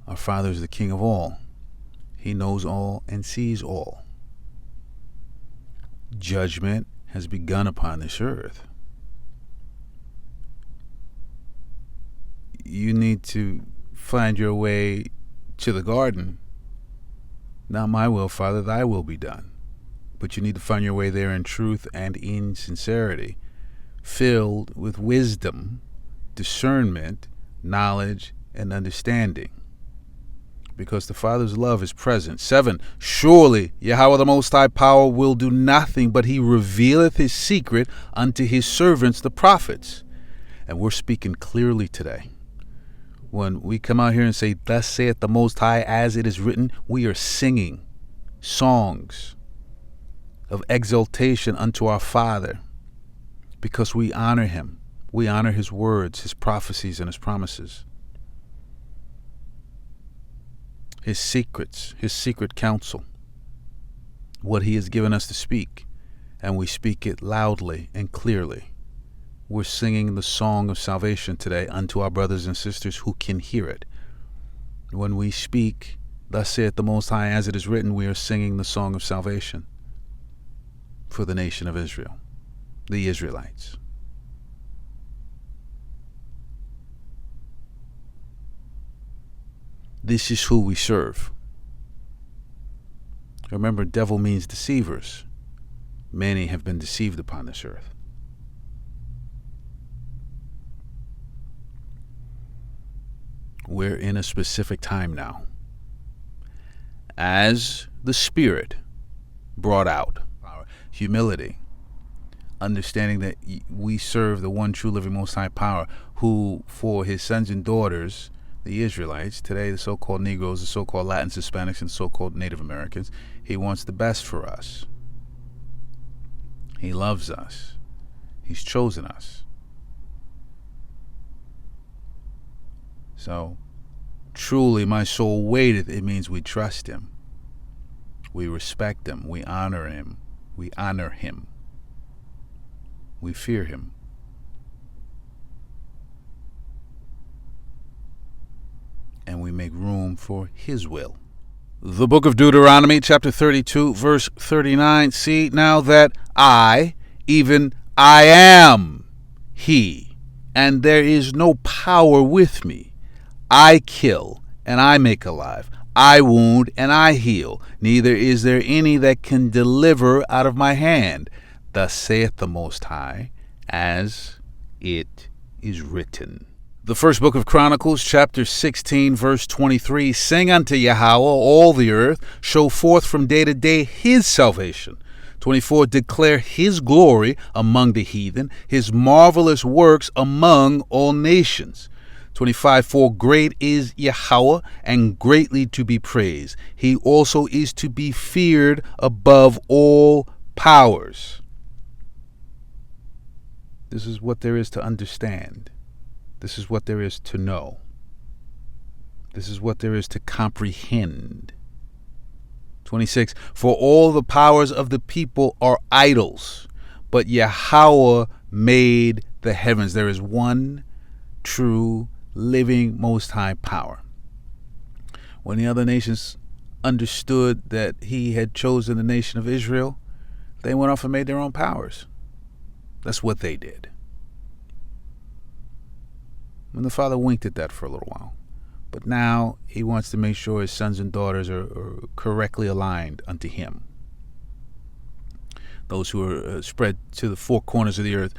[SPEAKER 1] Our Father is the King of all. He knows all and sees all. Judgment has begun upon this earth. You need to find your way to the garden. Not my will, Father, thy will be done. But you need to find your way there in truth and in sincerity, filled with wisdom, discernment, knowledge, and understanding. Because the Father's love is present. 7. Surely Yahweh the Most High power will do nothing, but he revealeth his secret unto his servants, the prophets. And we're speaking clearly today. When we come out here and say, thus saith the Most High, as it is written, we are singing songs of exaltation unto our Father, because we honor him. We honor his words, his prophecies, and his promises. His secrets, his secret counsel, what he has given us to speak, and we speak it loudly and clearly. We're singing the song of salvation today unto our brothers and sisters who can hear it. When we speak, thus saith the Most High, as it is written, we are singing the song of salvation for the nation of Israel, the Israelites. This is who we serve. Remember, devil means deceivers. Many have been deceived upon this earth. We're in a specific time now. As the Spirit brought out our humility, understanding that we serve the one true living Most High power, who for his sons and daughters, the Israelites, today the so-called Negroes, the so-called Latins, Hispanics, and so-called Native Americans, he wants the best for us. He loves us. He's chosen us. So, truly my soul waiteth. It means we trust him. We respect him. We honor him. We honor him. We fear him. And we make room for his will. The book of Deuteronomy, chapter 32, verse 39. See now that I, even I am he, and there is no power with me. I kill, and I make alive. I wound, and I heal. Neither is there any that can deliver out of my hand. Thus saith the Most High, as it is written. The first book of Chronicles, chapter 16, verse 23. Sing unto Yahweh, all the earth. Show forth from day to day his salvation. 24. Declare his glory among the heathen, his marvelous works among all nations. 25. For great is Yahweh, and greatly to be praised. He also is to be feared above all powers. This is what there is to understand. This is what there is to know. This is what there is to comprehend. 26. For all the powers of the people are idols, but Yahweh made the heavens. There is one true, living, Most High power. when the other nations understood that he had chosen the nation of Israel, they went off and made their own powers. That's what they did. And the Father winked at that for a little while. But now he wants to make sure his sons and daughters are correctly aligned unto him. Those who are spread to the four corners of the earth.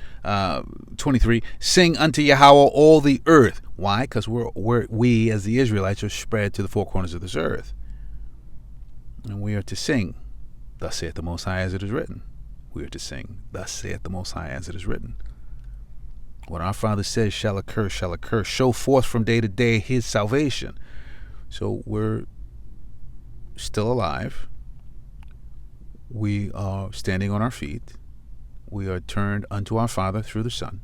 [SPEAKER 1] 23, sing unto Yahweh all the earth. Why? Because we as the Israelites are spread to the four corners of this earth. And we are to sing, thus saith the Most High, as it is written. We are to sing, thus saith the Most High, as it is written. What our Father says shall occur, shall occur. Show forth from day to day his salvation. So we're still alive. We are standing on our feet. We are turned unto our Father through the Son.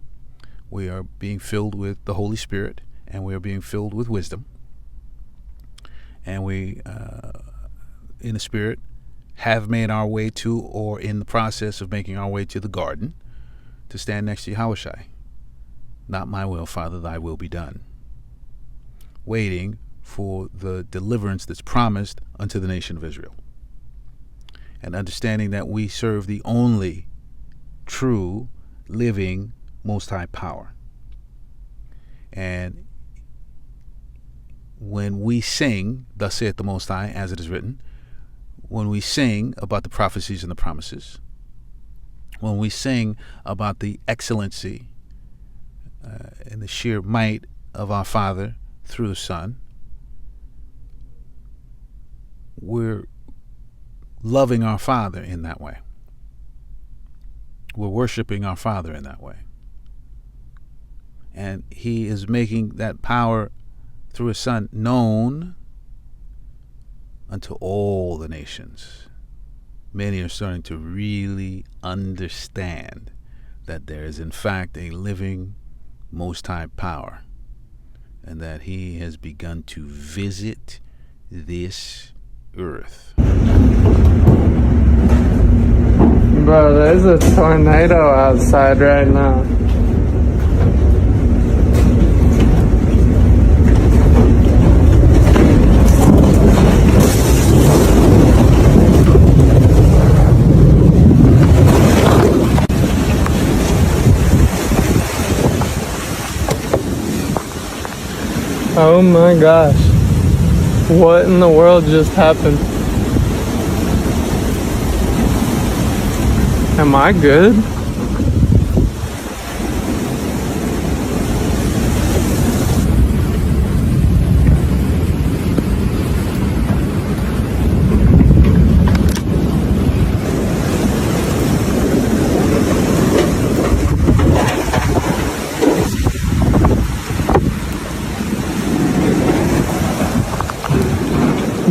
[SPEAKER 1] We are being filled with the Holy Spirit, and we are being filled with wisdom. And we, in the Spirit, have made our way to, or in the process of making our way to, the garden to stand next to Yahushai. Not my will, Father, thy will be done. Waiting for the deliverance that's promised unto the nation of Israel. And understanding that we serve the only true, living, Most High power. And when we sing, thus saith the Most High, as it is written, when we sing about the prophecies and the promises, when we sing about the excellency and the sheer might of our Father through the Son, we're loving our Father in that way. We're worshiping our Father in that way. And he is making that power through his Son known unto all the nations. Many are starting to really understand that there is in fact a living Most High power, and that he has begun to visit this earth.
[SPEAKER 21] Bro, there's a tornado outside right now. Oh my gosh. What in the world just happened? Am I good?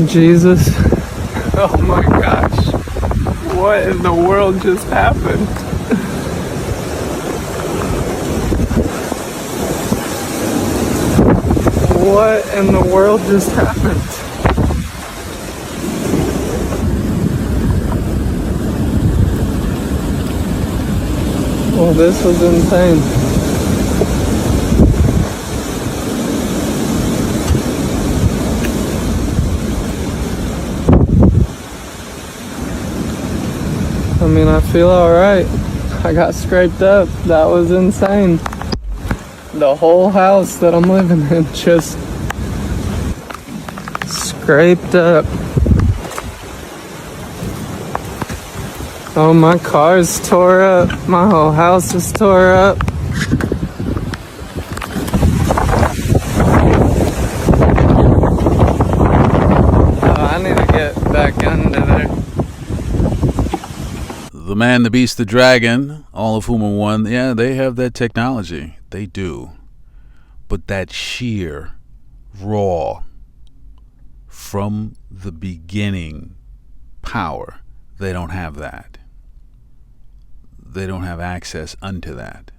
[SPEAKER 21] Jesus. Oh my gosh. What in the world just happened? What in the world just happened? Well, this was insane. I mean, I feel alright. I got scraped up. That was insane. The whole house that I'm living in just scraped up. Oh, my car's tore up. My whole house is tore up. Oh, I need to get back under there.
[SPEAKER 1] The man, the beast, the dragon, all of whom are one, yeah, they have that technology. They do. But that sheer, raw, from the beginning power, they don't have that. They don't have access unto that.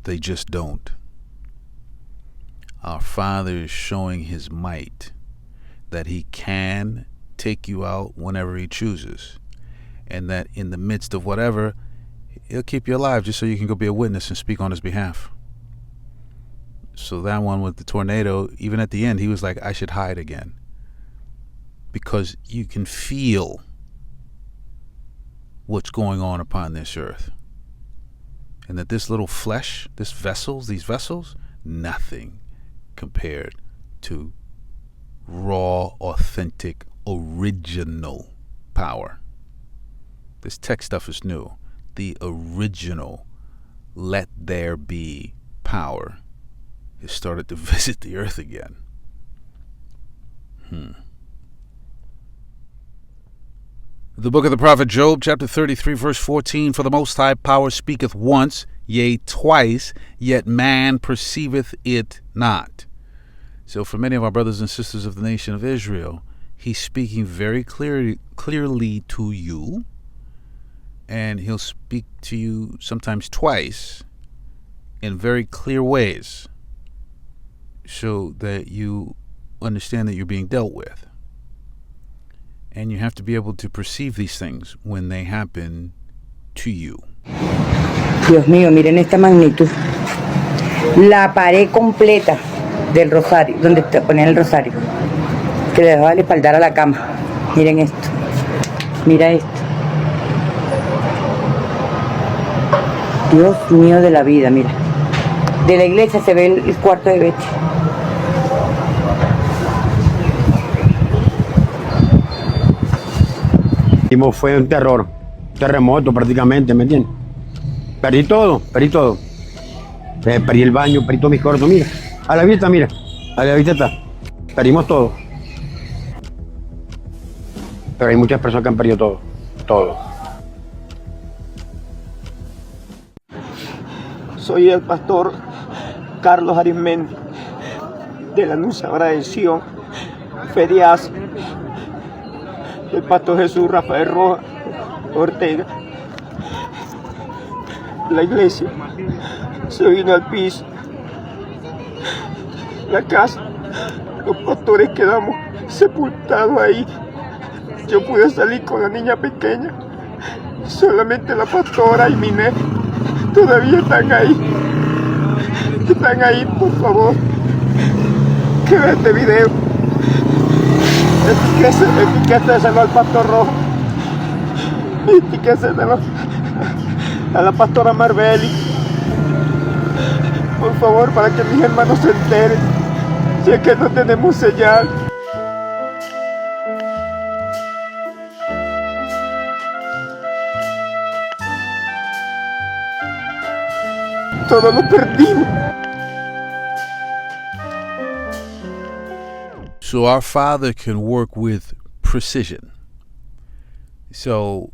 [SPEAKER 1] They just don't. Our Father is showing his might, that he can take you out whenever he chooses, and that in the midst of whatever, he'll keep you alive just so you can go be a witness and speak on his behalf. So that one with the tornado, even at the end, he was like, I should hide again. Because you can feel what's going on upon this earth. And that this little flesh, these vessels, nothing compared to raw, authentic, original power. This tech stuff is new. The original let there be power has started to visit the earth again. The book of the prophet Job, chapter 33, verse 14, for the Most High power speaketh once, yea, twice, yet man perceiveth it not. So for many of our brothers and sisters of the nation of Israel, he's speaking very clearly to you, and he'll speak to you sometimes twice in very clear ways so that you understand that you're being dealt with. And you have to be able to perceive these things when they happen to you.
[SPEAKER 3] Dios mío, miren esta magnitud. La pared completa del rosario, donde te ponían el rosario, que le dejaba el espaldar a la cama. Miren esto. Mira esto. Dios mío de la vida, mira. De la iglesia se ve el cuarto de Betty.
[SPEAKER 22] Fue un terror, terremoto prácticamente, ¿me entiendes? Perdí todo. Perdí el baño, perdí todos mis cosas, mira. A la vista está. Perdimos todo. Pero hay muchas personas que han perdido todo.
[SPEAKER 23] Soy el pastor Carlos Arismendi de la Anunciadora de Sion, Ferias. El pastor Jesús Rafael Rojas Ortega. La iglesia se vino al piso. La casa, los pastores quedamos sepultados ahí. Yo pude salir con la niña pequeña. Solamente la pastora y Miné todavía están ahí. Están ahí, por favor. Que vean este video. Etiquéteselo al pastor Rojo. Etiquéteselo a la pastora Marbeli. Por favor, para que mis hermanos se enteren. Si es que no tenemos señal. Todo lo perdimos.
[SPEAKER 1] So our Father can work with precision. So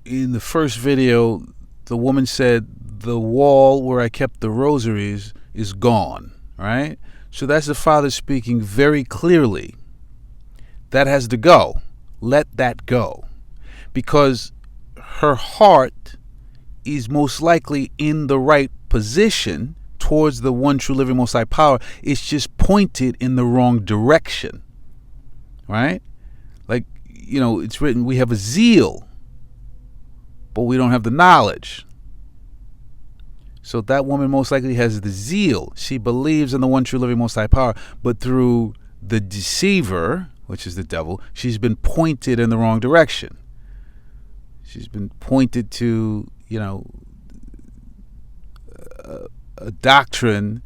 [SPEAKER 1] in the first video, the woman said the wall where I kept the rosaries is gone, right? So that's the Father speaking very clearly. That has to go. Let that go. Because her heart is most likely in the right position towards the one true living Most High power. It's just pointed in the wrong direction, right? Like, it's written, we have a zeal, but we don't have the knowledge. So that woman most likely has the zeal. She believes in the one true living Most High power, but through the deceiver, which is the devil, she's been pointed in the wrong direction. She's been pointed to, a doctrine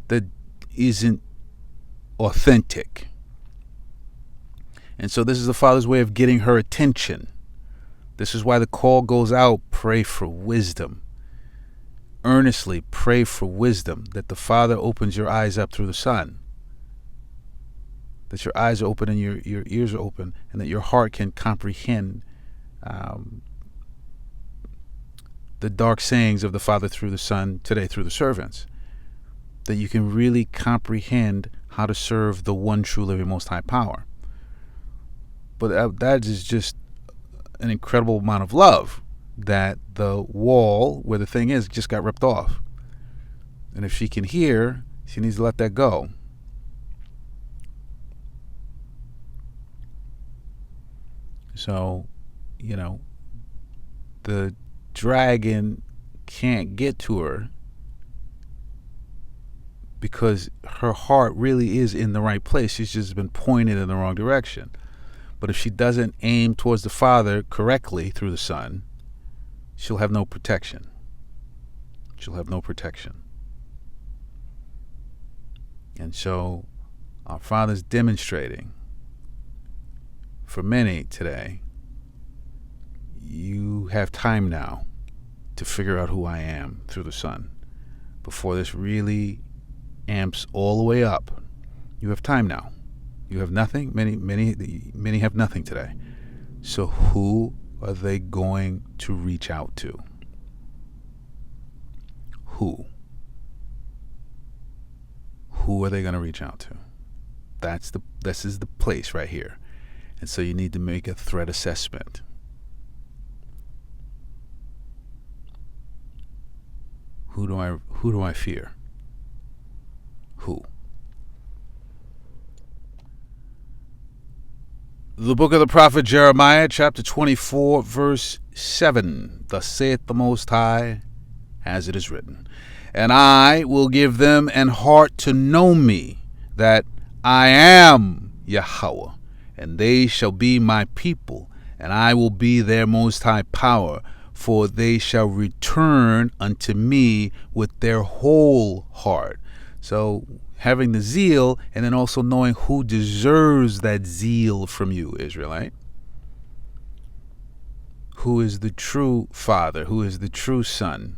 [SPEAKER 1] that isn't authentic. And so this is the Father's way of getting her attention. This is why the call goes out, pray for wisdom. Earnestly pray for wisdom, that the Father opens your eyes up through the Son. That your eyes are open and your ears are open, and that your heart can comprehend the dark sayings of the Father through the Son, today through the servants. That you can really comprehend how to serve the one true living Most High power. But that is just an incredible amount of love, that the wall where the thing is just got ripped off. And if she can hear, she needs to let that go. So, the dragon can't get to her because her heart really is in the right place. She's just been pointed in the wrong direction. But if she doesn't aim towards the Father correctly through the Son, she'll have no protection. She'll have no protection. And so our Father's demonstrating for many today, you have time now to figure out who I am through the Son. Before this really amps all the way up, you have time now. You have nothing. Many have nothing today. So who are they going to reach out to? Who? Who are they going to reach out to? This is the place right here. And so you need to make a threat assessment. Who do I fear? Who? The book of the prophet Jeremiah, chapter 24, verse 7. Thus saith the Most High, as it is written, and I will give them an heart to know me, that I am Yahweh, and they shall be my people, and I will be their most high power, for they shall return unto me with their whole heart. So having the zeal, and then also knowing who deserves that zeal from you, Israelite. Who is the true Father? Who is the true Son?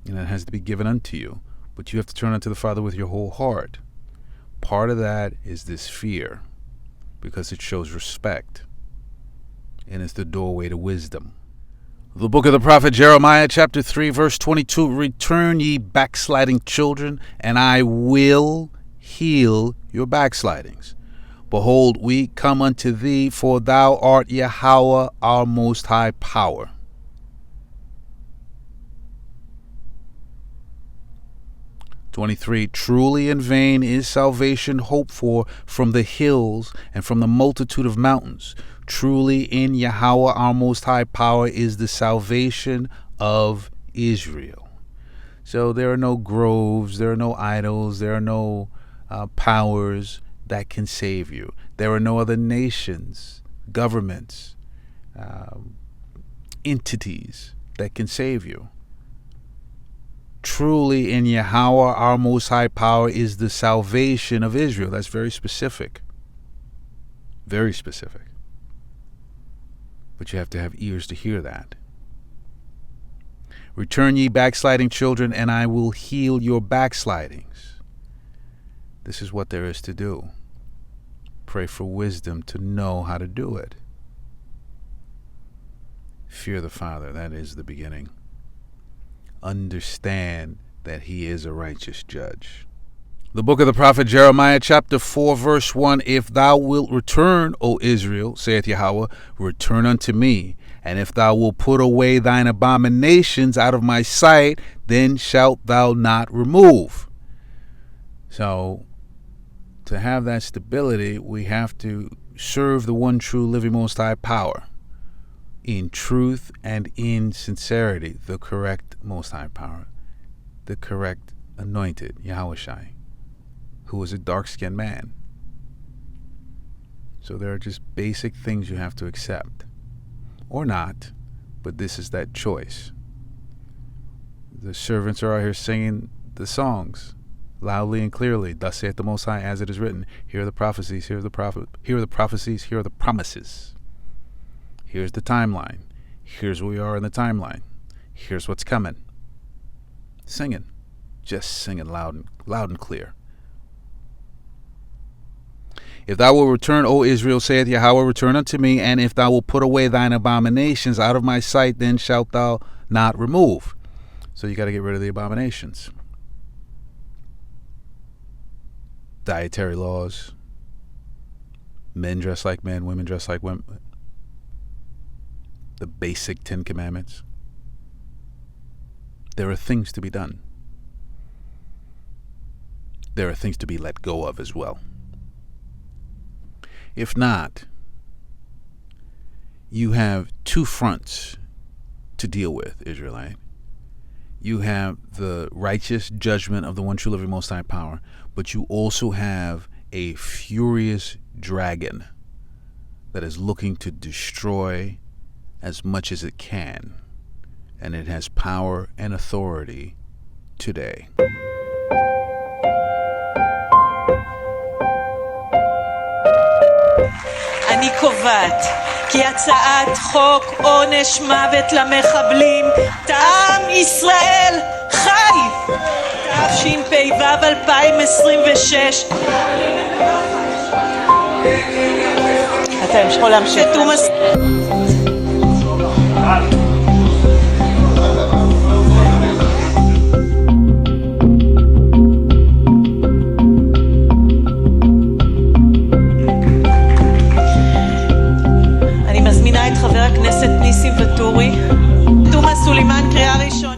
[SPEAKER 1] And that has to be given unto you. But you have to turn unto the Father with your whole heart. Part of that is this fear, because it shows respect. And it's the doorway to wisdom. The book of the prophet Jeremiah, chapter 3, verse 22. Return ye backsliding children, and I will heal your backslidings. Behold, we come unto thee, for thou art Yahweh, our most high power. Truly in vain is salvation hoped for from the hills and from the multitude of mountains. Truly in Yahweh our most high power is the salvation of Israel. So there are no groves, there are no idols, there are no powers that can save you. There are no other nations, governments, entities that can save you. Truly in Yahweh our most high power is the salvation of Israel. That's very specific. Very specific. But you have to have ears to hear that. Return ye backsliding children, and I will heal your backslidings. This is what there is to do. Pray for wisdom to know how to do it. Fear the Father. That is the beginning. Understand that he is a righteous judge. The book of the prophet Jeremiah, chapter 4, verse 1. If thou wilt return, O Israel, saith Yahweh, return unto me. And if thou wilt put away thine abominations out of my sight, then shalt thou not remove. So, to have that stability, we have to serve the one true living most high power. In truth and in sincerity, the correct most high power, the correct anointed Yahushai, who is a dark-skinned man. So there are just basic things you have to accept. Or not, but this is that choice. The servants are out here singing the songs loudly and clearly. Thus saith the Most High, as it is written. Here are the prophecies, here are the prophecies, here are the promises. Here's the timeline. Here's where we are in the timeline. Here's what's coming. Singing. Just singing loud and clear. If thou wilt return, O Israel, saith Yahweh, return unto me, and if thou wilt put away thine abominations out of my sight, then shalt thou not remove. So you got to get rid of the abominations. Dietary laws. Men dress like men, women dress like women. The basic 10 Commandments. There are things to be done. There are things to be let go of as well. If not, you have two fronts to deal with, Israelite. you have the righteous judgment of the one true living most high power, but you also have a furious dragon that is looking to destroy as much as it can, and it has power and authority today.
[SPEAKER 4] אני קובעת כי הצעת חוק עונש מוות למחבלים עם ישראל חי תשפ"ו 2026 אתה יכול להמשיך את חבר הכנסת ניסים וטורי. תומא סולימאן, קריאה ראשונה.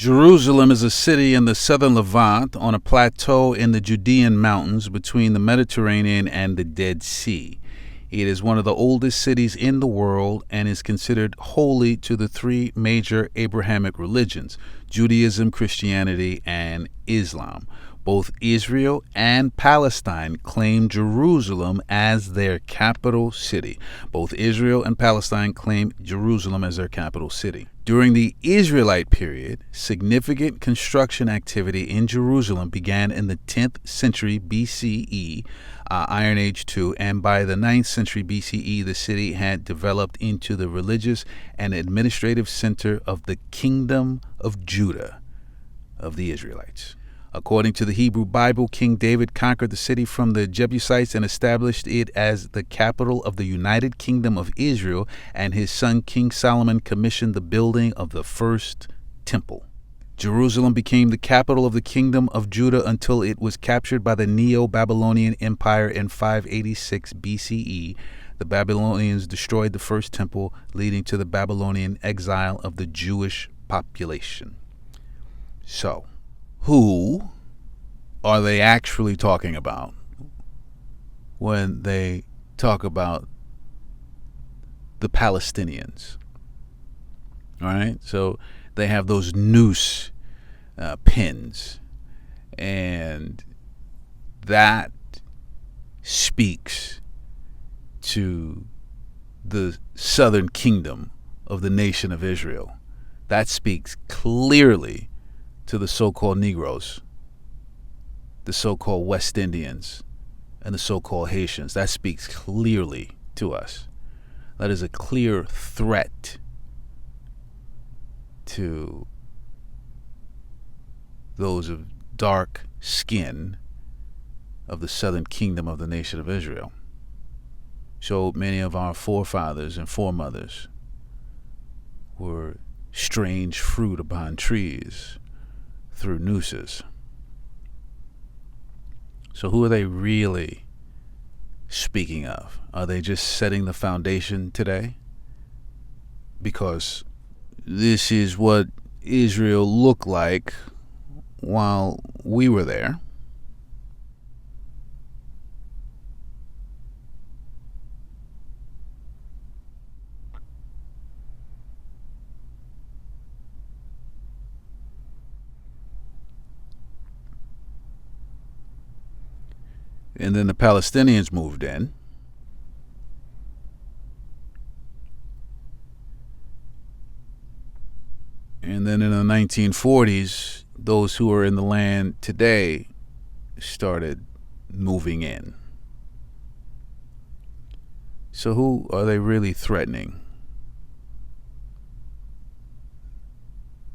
[SPEAKER 1] Jerusalem is a city in the southern Levant on a plateau in the Judean mountains between the Mediterranean and the Dead Sea. It is one of the oldest cities in the world and is considered holy to the three major Abrahamic religions, Judaism, Christianity, and Islam. Both Israel and Palestine claim Jerusalem as their capital city. Both Israel and Palestine claim Jerusalem as their capital city. During the Israelite period, significant construction activity in Jerusalem began in the 10th century BCE, Iron Age 2, and by the 9th century BCE, the city had developed into the religious and administrative center of the Kingdom of Judah of the Israelites. According to the Hebrew Bible, King David conquered the city from the Jebusites and established it as the capital of the United Kingdom of Israel, and his son King Solomon commissioned the building of the first temple. Jerusalem became the capital of the Kingdom of Judah until it was captured by the Neo-Babylonian Empire in 586 BCE. The Babylonians destroyed the first temple, leading to the Babylonian exile of the Jewish population. So, who are they actually talking about when they talk about the Palestinians? All right, so they have those noose pins, and that speaks to the southern kingdom of the nation of Israel. That speaks clearly to the so-called Negroes, the so-called West Indians, and the so-called Haitians. That speaks clearly to us. That is a clear threat to those of dark skin of the southern kingdom of the nation of Israel. So many of our forefathers and foremothers were strange fruit upon trees through nooses. So who are they really speaking of? Are they just setting the foundation today? Because this is what Israel looked like while we were there. And then the Palestinians moved in. And then in the 1940s, those who are in the land today started moving in. So who are they really threatening?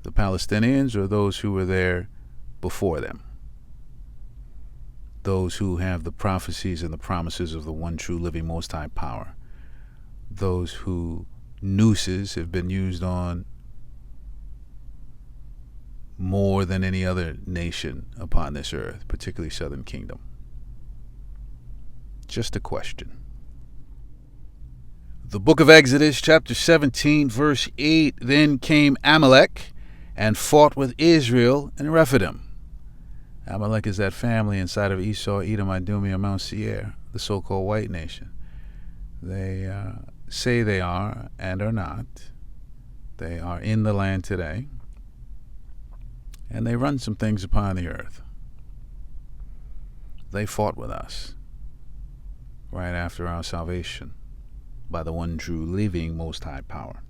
[SPEAKER 1] The Palestinians or those who were there before them? those who have the prophecies and the promises of the one true living Most High power, those who nooses have been used on more than any other nation upon this earth, particularly Southern Kingdom. Just a question. The book of Exodus, chapter 17, verse 8, then came Amalek and fought with Israel in Rephidim. Amalek is that family inside of Esau, Edom, Idumea, Mount Seir, the so-called white nation. They say they are and are not. They are in the land today, and they run some things upon the earth. They fought with us right after our salvation by the one true living Most High power.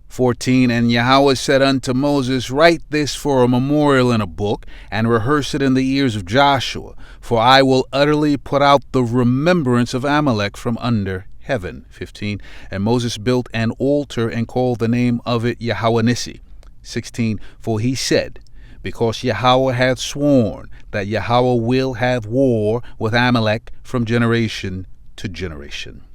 [SPEAKER 1] 14, and Yahweh said unto Moses, write this for a memorial in a book, and rehearse it in the ears of Joshua, for I will utterly put out the remembrance of Amalek from under heaven. 15, and Moses built an altar and called the name of it Yahweh Nissi. 16, for he said, because Yahweh hath sworn that Yahweh will have war with Amalek from generation to generation.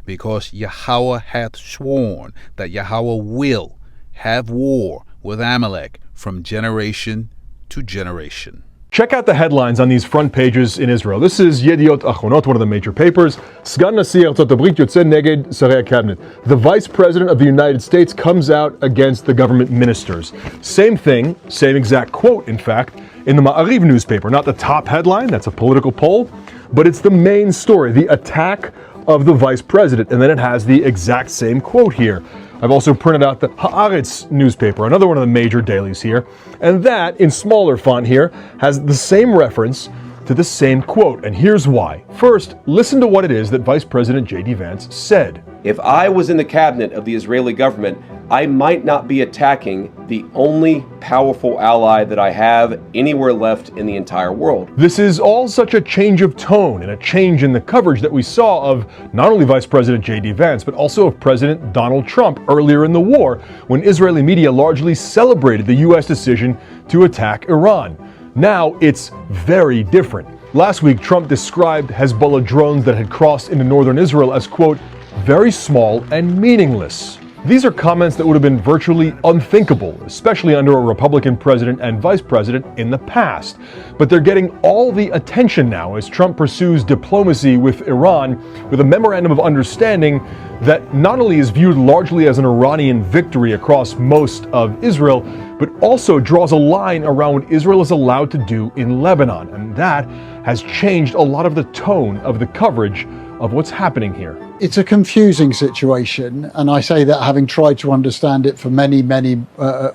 [SPEAKER 1] Because Yahweh hath sworn that Yahweh will have war with Amalek from generation to generation.
[SPEAKER 5] Check out the headlines on these front pages in Israel. This is Yediot Achronot, one of the major papers. Sgan Nasi Artzot Habrit Yotzei Neged Sarei Cabinet. The Vice President of the United States comes out against the government ministers. Same thing, same exact quote, in fact, in the Ma'ariv newspaper. Not the top headline, that's a political poll, but it's the main story, the attack of the Vice President, and then it has the exact same quote here. I've also printed out the Haaretz newspaper, another one of the major dailies here, and that, in smaller font here, has the same reference to the same quote, and here's why. First, listen to what it is that Vice President J.D. Vance said.
[SPEAKER 6] If I was in the cabinet of the Israeli government, I might not be attacking the only powerful ally that I have anywhere left in the entire world.
[SPEAKER 5] This is all such a change of tone and a change in the coverage that we saw of not only Vice President J.D. Vance, but also of President Donald Trump earlier in the war, when Israeli media largely celebrated the U.S. decision to attack Iran. Now it's very different. Last week, Trump described Hezbollah drones that had crossed into northern Israel as, quote, very small and meaningless. These are comments that would have been virtually unthinkable, especially under a Republican president and vice president in the past. But they're getting all the attention now as Trump pursues diplomacy with Iran with a memorandum of understanding that not only is viewed largely as an Iranian victory across most of Israel, but also draws a line around what Israel is allowed to do in Lebanon. And that has changed a lot of the tone of the coverage of what's happening here.
[SPEAKER 7] It's a confusing situation, and I say that having tried to understand it for many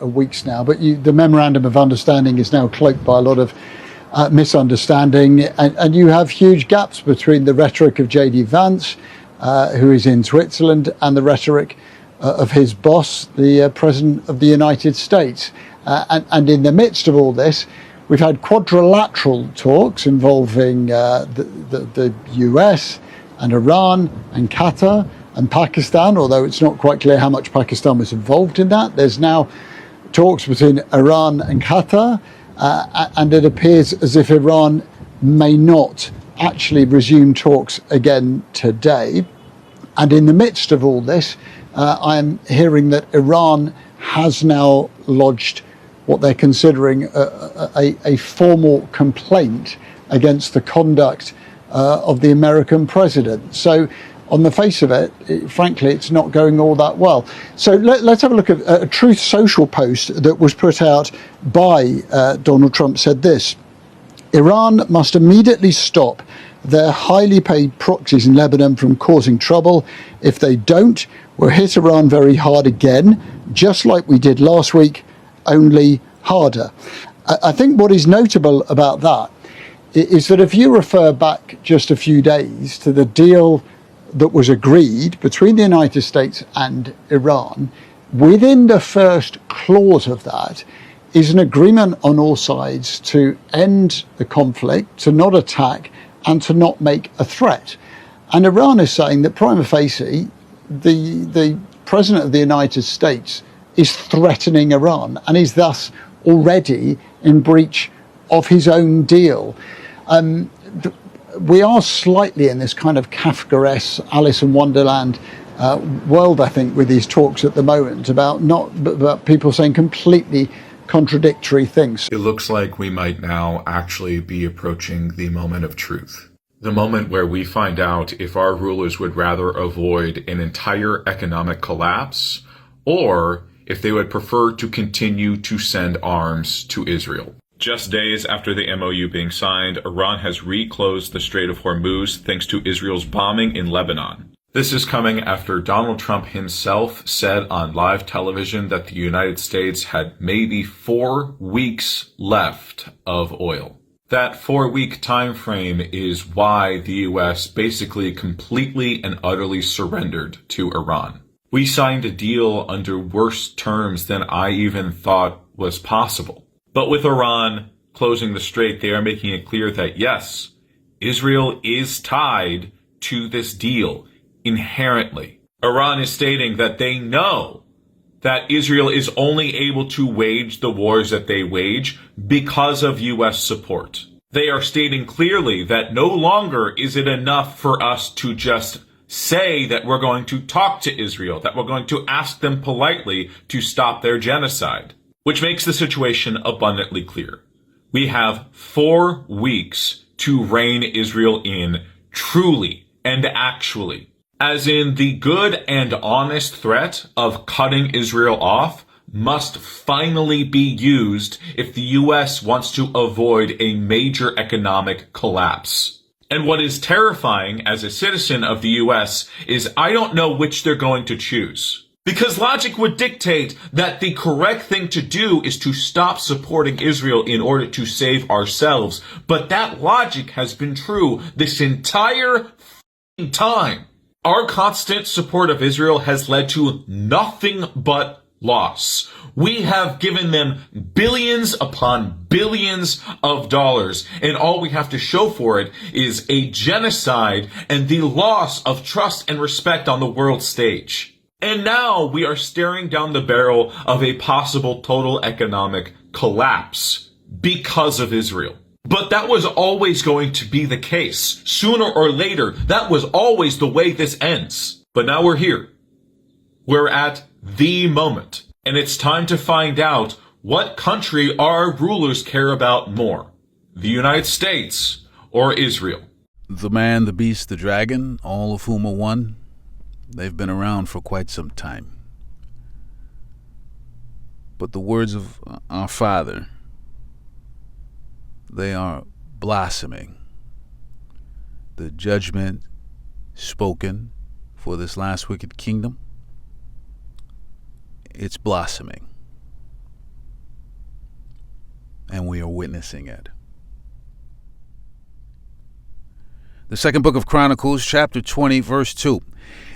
[SPEAKER 7] weeks now, but the memorandum of understanding is now cloaked by a lot of misunderstanding, and you have huge gaps between the rhetoric of J.D. Vance, who is in Switzerland, and the rhetoric of his boss, the President of the United States. And in the midst of all this, we've had quadrilateral talks involving the US and Iran and Qatar and Pakistan, although it's not quite clear how much Pakistan was involved in that. There's now talks between Iran and Qatar, and it appears as if Iran may not actually resume talks again today. And in the midst of all this, I'm hearing that Iran has now lodged what they're considering a formal complaint against the conduct of the American president. So on the face of it, frankly, it's not going all that well. So let's have a look at a Truth Social post that was put out by Donald Trump. Said this: Iran must immediately stop their highly paid proxies in Lebanon from causing trouble. If they don't, we'll hit Iran very hard again, just like we did last week, only harder. I think what is notable about that is that if you refer back just a few days to the deal that was agreed between the United States and Iran, within the first clause of that is an agreement on all sides to end the conflict, to not attack, and to not make a threat. And Iran is saying that prima facie, the President of the United States is threatening Iran and is thus already in breach of his own deal. we are slightly in this kind of Kafkaesque Alice in Wonderland world, I think, with these talks at the moment about people saying completely contradictory things.
[SPEAKER 9] It looks like we might now actually be approaching the moment of truth. The moment where we find out if our rulers would rather avoid an entire economic collapse or if they would prefer to continue to send arms to Israel. Just days after the MOU being signed, Iran has reclosed the Strait of Hormuz thanks to Israel's bombing in Lebanon. This is coming after Donald Trump himself said on live television that the United States had maybe 4 weeks left of oil. That 4-week time frame is why the U.S. basically completely and utterly surrendered to Iran. We signed a deal under worse terms than I even thought was possible. But with Iran closing the strait, they are making it clear that yes, Israel is tied to this deal inherently. Iran is stating that they know that Israel is only able to wage the wars that they wage because of U.S. support. They are stating clearly that no longer is it enough for us to just say that we're going to talk to Israel, that we're going to ask them politely to stop their genocide, which makes the situation abundantly clear. We have 4 weeks to rein Israel in truly and actually, as in the good and honest threat of cutting Israel off must finally be used if the U.S. wants to avoid a major economic collapse. And what is terrifying as a citizen of the U.S. is I don't know which they're going to choose. Because logic would dictate that the correct thing to do is to stop supporting Israel in order to save ourselves. But that logic has been true this entire time. Our constant support of Israel has led to nothing but loss. We have given them billions upon billions of dollars, and all we have to show for it is a genocide and the loss of trust and respect on the world stage. And now we are staring down the barrel of a possible total economic collapse because of Israel. But that was always going to be the case. Sooner or later, that was always the way this ends. But now we're here. We're at the moment. And it's time to find out what country our rulers care about more. The United States or Israel.
[SPEAKER 1] The man, the beast, the dragon, all of whom are one, they've been around for quite some time. But the words of our Father, they are blossoming. The judgment spoken for this last wicked kingdom, it's blossoming. And we are witnessing it. The second book of Chronicles, chapter 20, verse 2.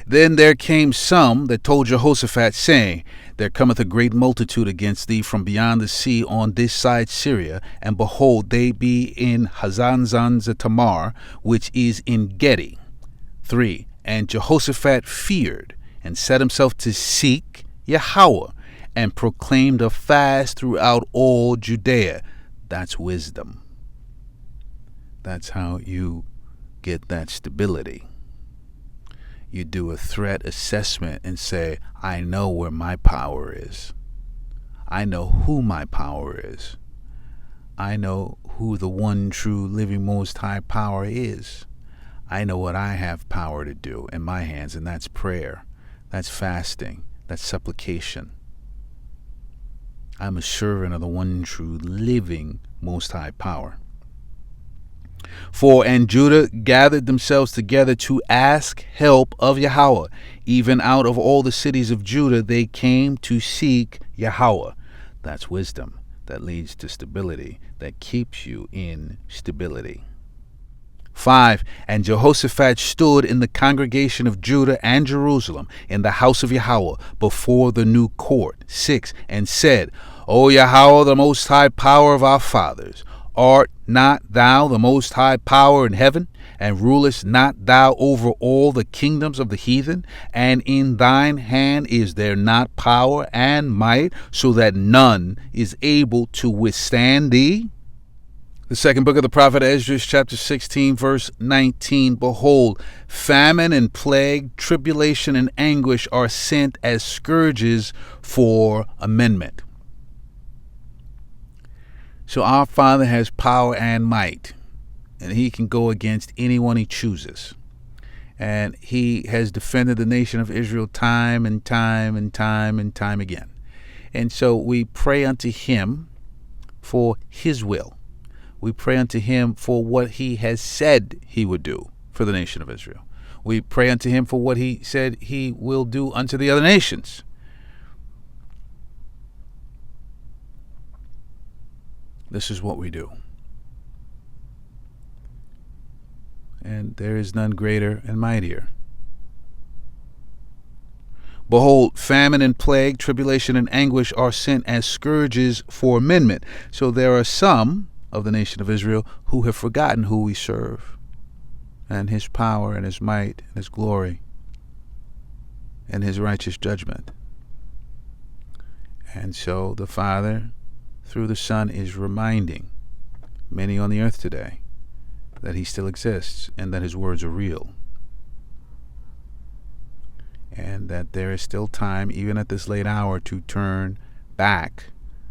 [SPEAKER 1] Then there came some that told Jehoshaphat, saying, There cometh a great multitude against thee from beyond the sea on this side Syria, and behold, they be in Hazazon-Tamar, which is in Gedi. 3. And Jehoshaphat feared, and set himself to seek Yahweh, and proclaimed a fast throughout all Judea. That's wisdom. That's how you get that stability. You do a threat assessment and say, I know where my power is. I know who my power is. I know who the one true living most high power is. I know what I have power to do in my hands, and that's prayer. That's fasting. That's supplication. I'm a servant of the one true living most high power. 4. And Judah gathered themselves together to ask help of Yahweh. Even out of all the cities of Judah they came to seek Yahweh. That's wisdom that leads to stability, that keeps you in stability. 5. And Jehoshaphat stood in the congregation of Judah and Jerusalem in the house of Yahweh before the new court. 6. And said, O Yahweh, the most high power of our fathers, art not thou the most high power in heaven? And rulest not thou over all the kingdoms of the heathen? And in thine hand is there not power and might, so that none is able to withstand thee? The second book of the prophet Esdras, chapter 16, verse 19. Behold, famine and plague, tribulation and anguish are sent as scourges for amendment. So our Father has power and might, and he can go against anyone he chooses. And he has defended the nation of Israel time and time and time and time again. And so we pray unto him for his will. We pray unto him for what he has said he would do for the nation of Israel. We pray unto him for what he said he will do unto the other nations. This is what we do. And there is none greater and mightier. Behold, famine and plague, tribulation and anguish are sent as scourges for amendment. So there are some of the nation of Israel who have forgotten who we serve, and his power and his might and his glory and his righteous judgment. And so the Father, through the Son, is reminding many on the earth today that he still exists and that his words are real, and that there is still time, even at this late hour, to turn back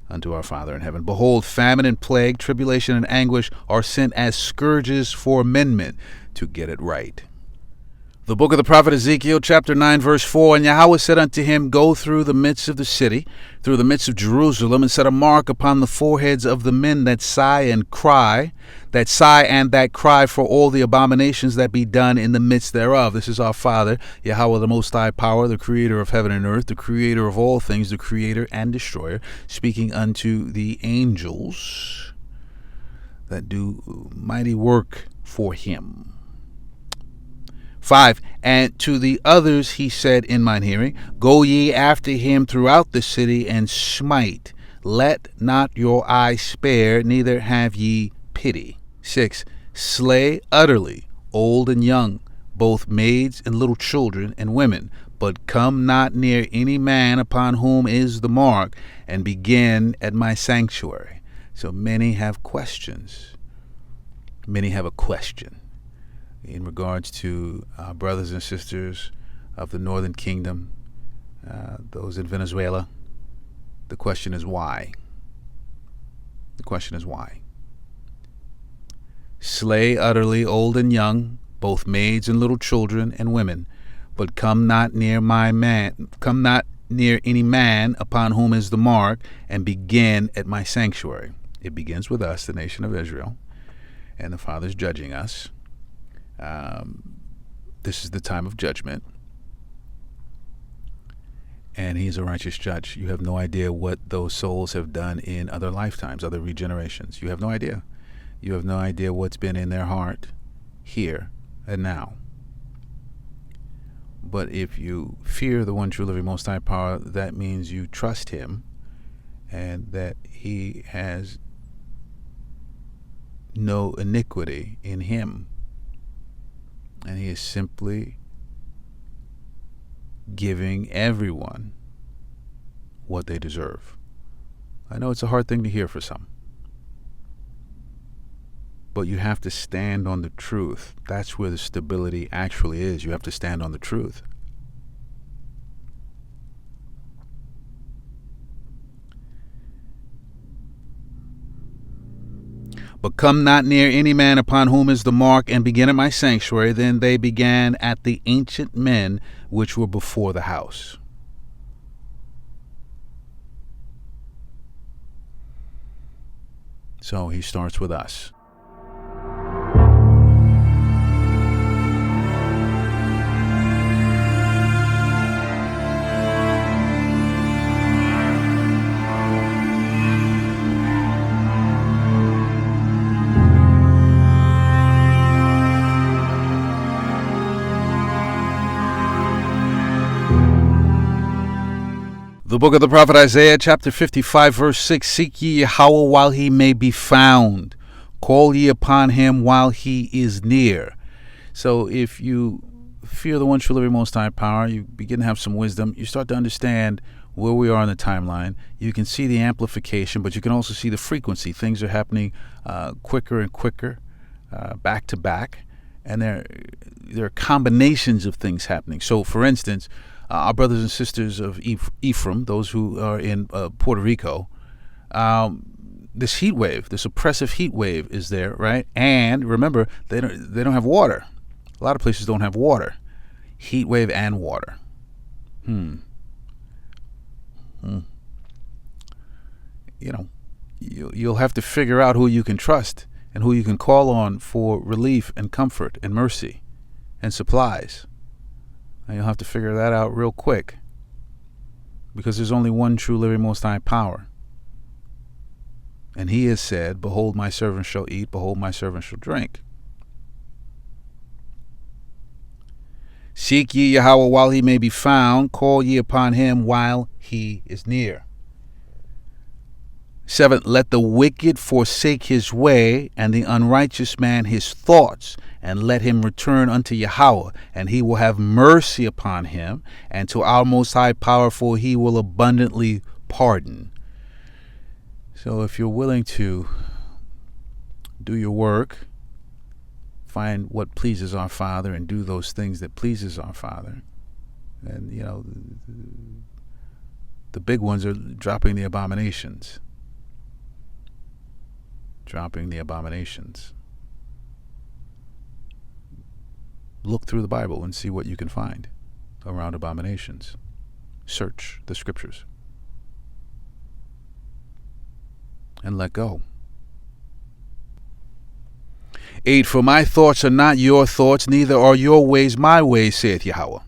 [SPEAKER 1] unto our Father in heaven. Behold, famine and plague, tribulation and anguish are sent as scourges for amendment, to get it right. The book of the prophet Ezekiel, chapter 9, verse 4, And Yahweh said unto him, Go through the midst of the city, through the midst of Jerusalem, and set a mark upon the foreheads of the men that sigh and that cry for all the abominations that be done in the midst thereof. This is our Father, Yahweh, the Most High Power, the Creator of heaven and earth, the Creator of all things, the Creator and Destroyer, speaking unto the angels that do mighty work for him. 5, And to the others he said in mine hearing, Go ye after him throughout the city, and smite. Let not your eye spare, neither have ye pity. 6, Slay utterly old and young, both maids and little children and women, but come not near any man upon whom is the mark, and begin at my sanctuary. So many have questions. Many have a question in regards to brothers and sisters of the northern kingdom, those in Venezuela. The question is why? The question is why? Slay utterly old and young, both maids and little children and women, but come not near any man upon whom is the mark, and begin at my sanctuary. It begins with us, the nation of Israel, and the Father's judging us. This is the time of judgment, and he's a righteous judge. You have no idea what those souls have done in other lifetimes, other regenerations. You have no idea. You have no idea what's been in their heart here and now. But if you fear the one true living Most High Power, that means you trust him, and that he has no iniquity in him. And he is simply giving everyone what they deserve. I know it's a hard thing to hear for some, but you have to stand on the truth. That's where the stability actually is. You have to stand on the truth. But come not near any man upon whom is the mark, and begin at my sanctuary. Then they began at the ancient men which were before the house. So he starts with us. The book of the prophet Isaiah, chapter 55, verse 6, Seek ye Yahweh while he may be found. Call ye upon him while he is near. So if you fear the one true living Most High Power, you begin to have some wisdom, you start to understand where we are in the timeline, you can see the amplification, but you can also see the frequency. Things are happening quicker and quicker, back to back, and there are combinations of things happening. So, for instance, our brothers and sisters of Ephraim, those who are in Puerto Rico, this heat wave, this oppressive heat wave is there, right? And remember, they don't have water. A lot of places don't have water. Heat wave and water. You know, you'll have to figure out who you can trust and who you can call on for relief and comfort and mercy and supplies. And you'll have to figure that out real quick, because there's only one true living Most High power. And he has said, behold, my servant shall eat, behold, my servant shall drink. Seek ye Yahweh while he may be found, call ye upon him while he is near. 7, let the wicked forsake his way, and the unrighteous man his thoughts, and let him return unto Yahweh, and he will have mercy upon him, and to our Most High Powerful he will abundantly pardon. So if you're willing to do your work, find what pleases our Father, and do those things that pleases our Father, and you know, the big ones are dropping the abominations. Dropping the abominations. Look through the Bible and see what you can find around abominations. Search the scriptures. And let go. 8, for my thoughts are not your thoughts, neither are your ways my ways, saith Yahweh.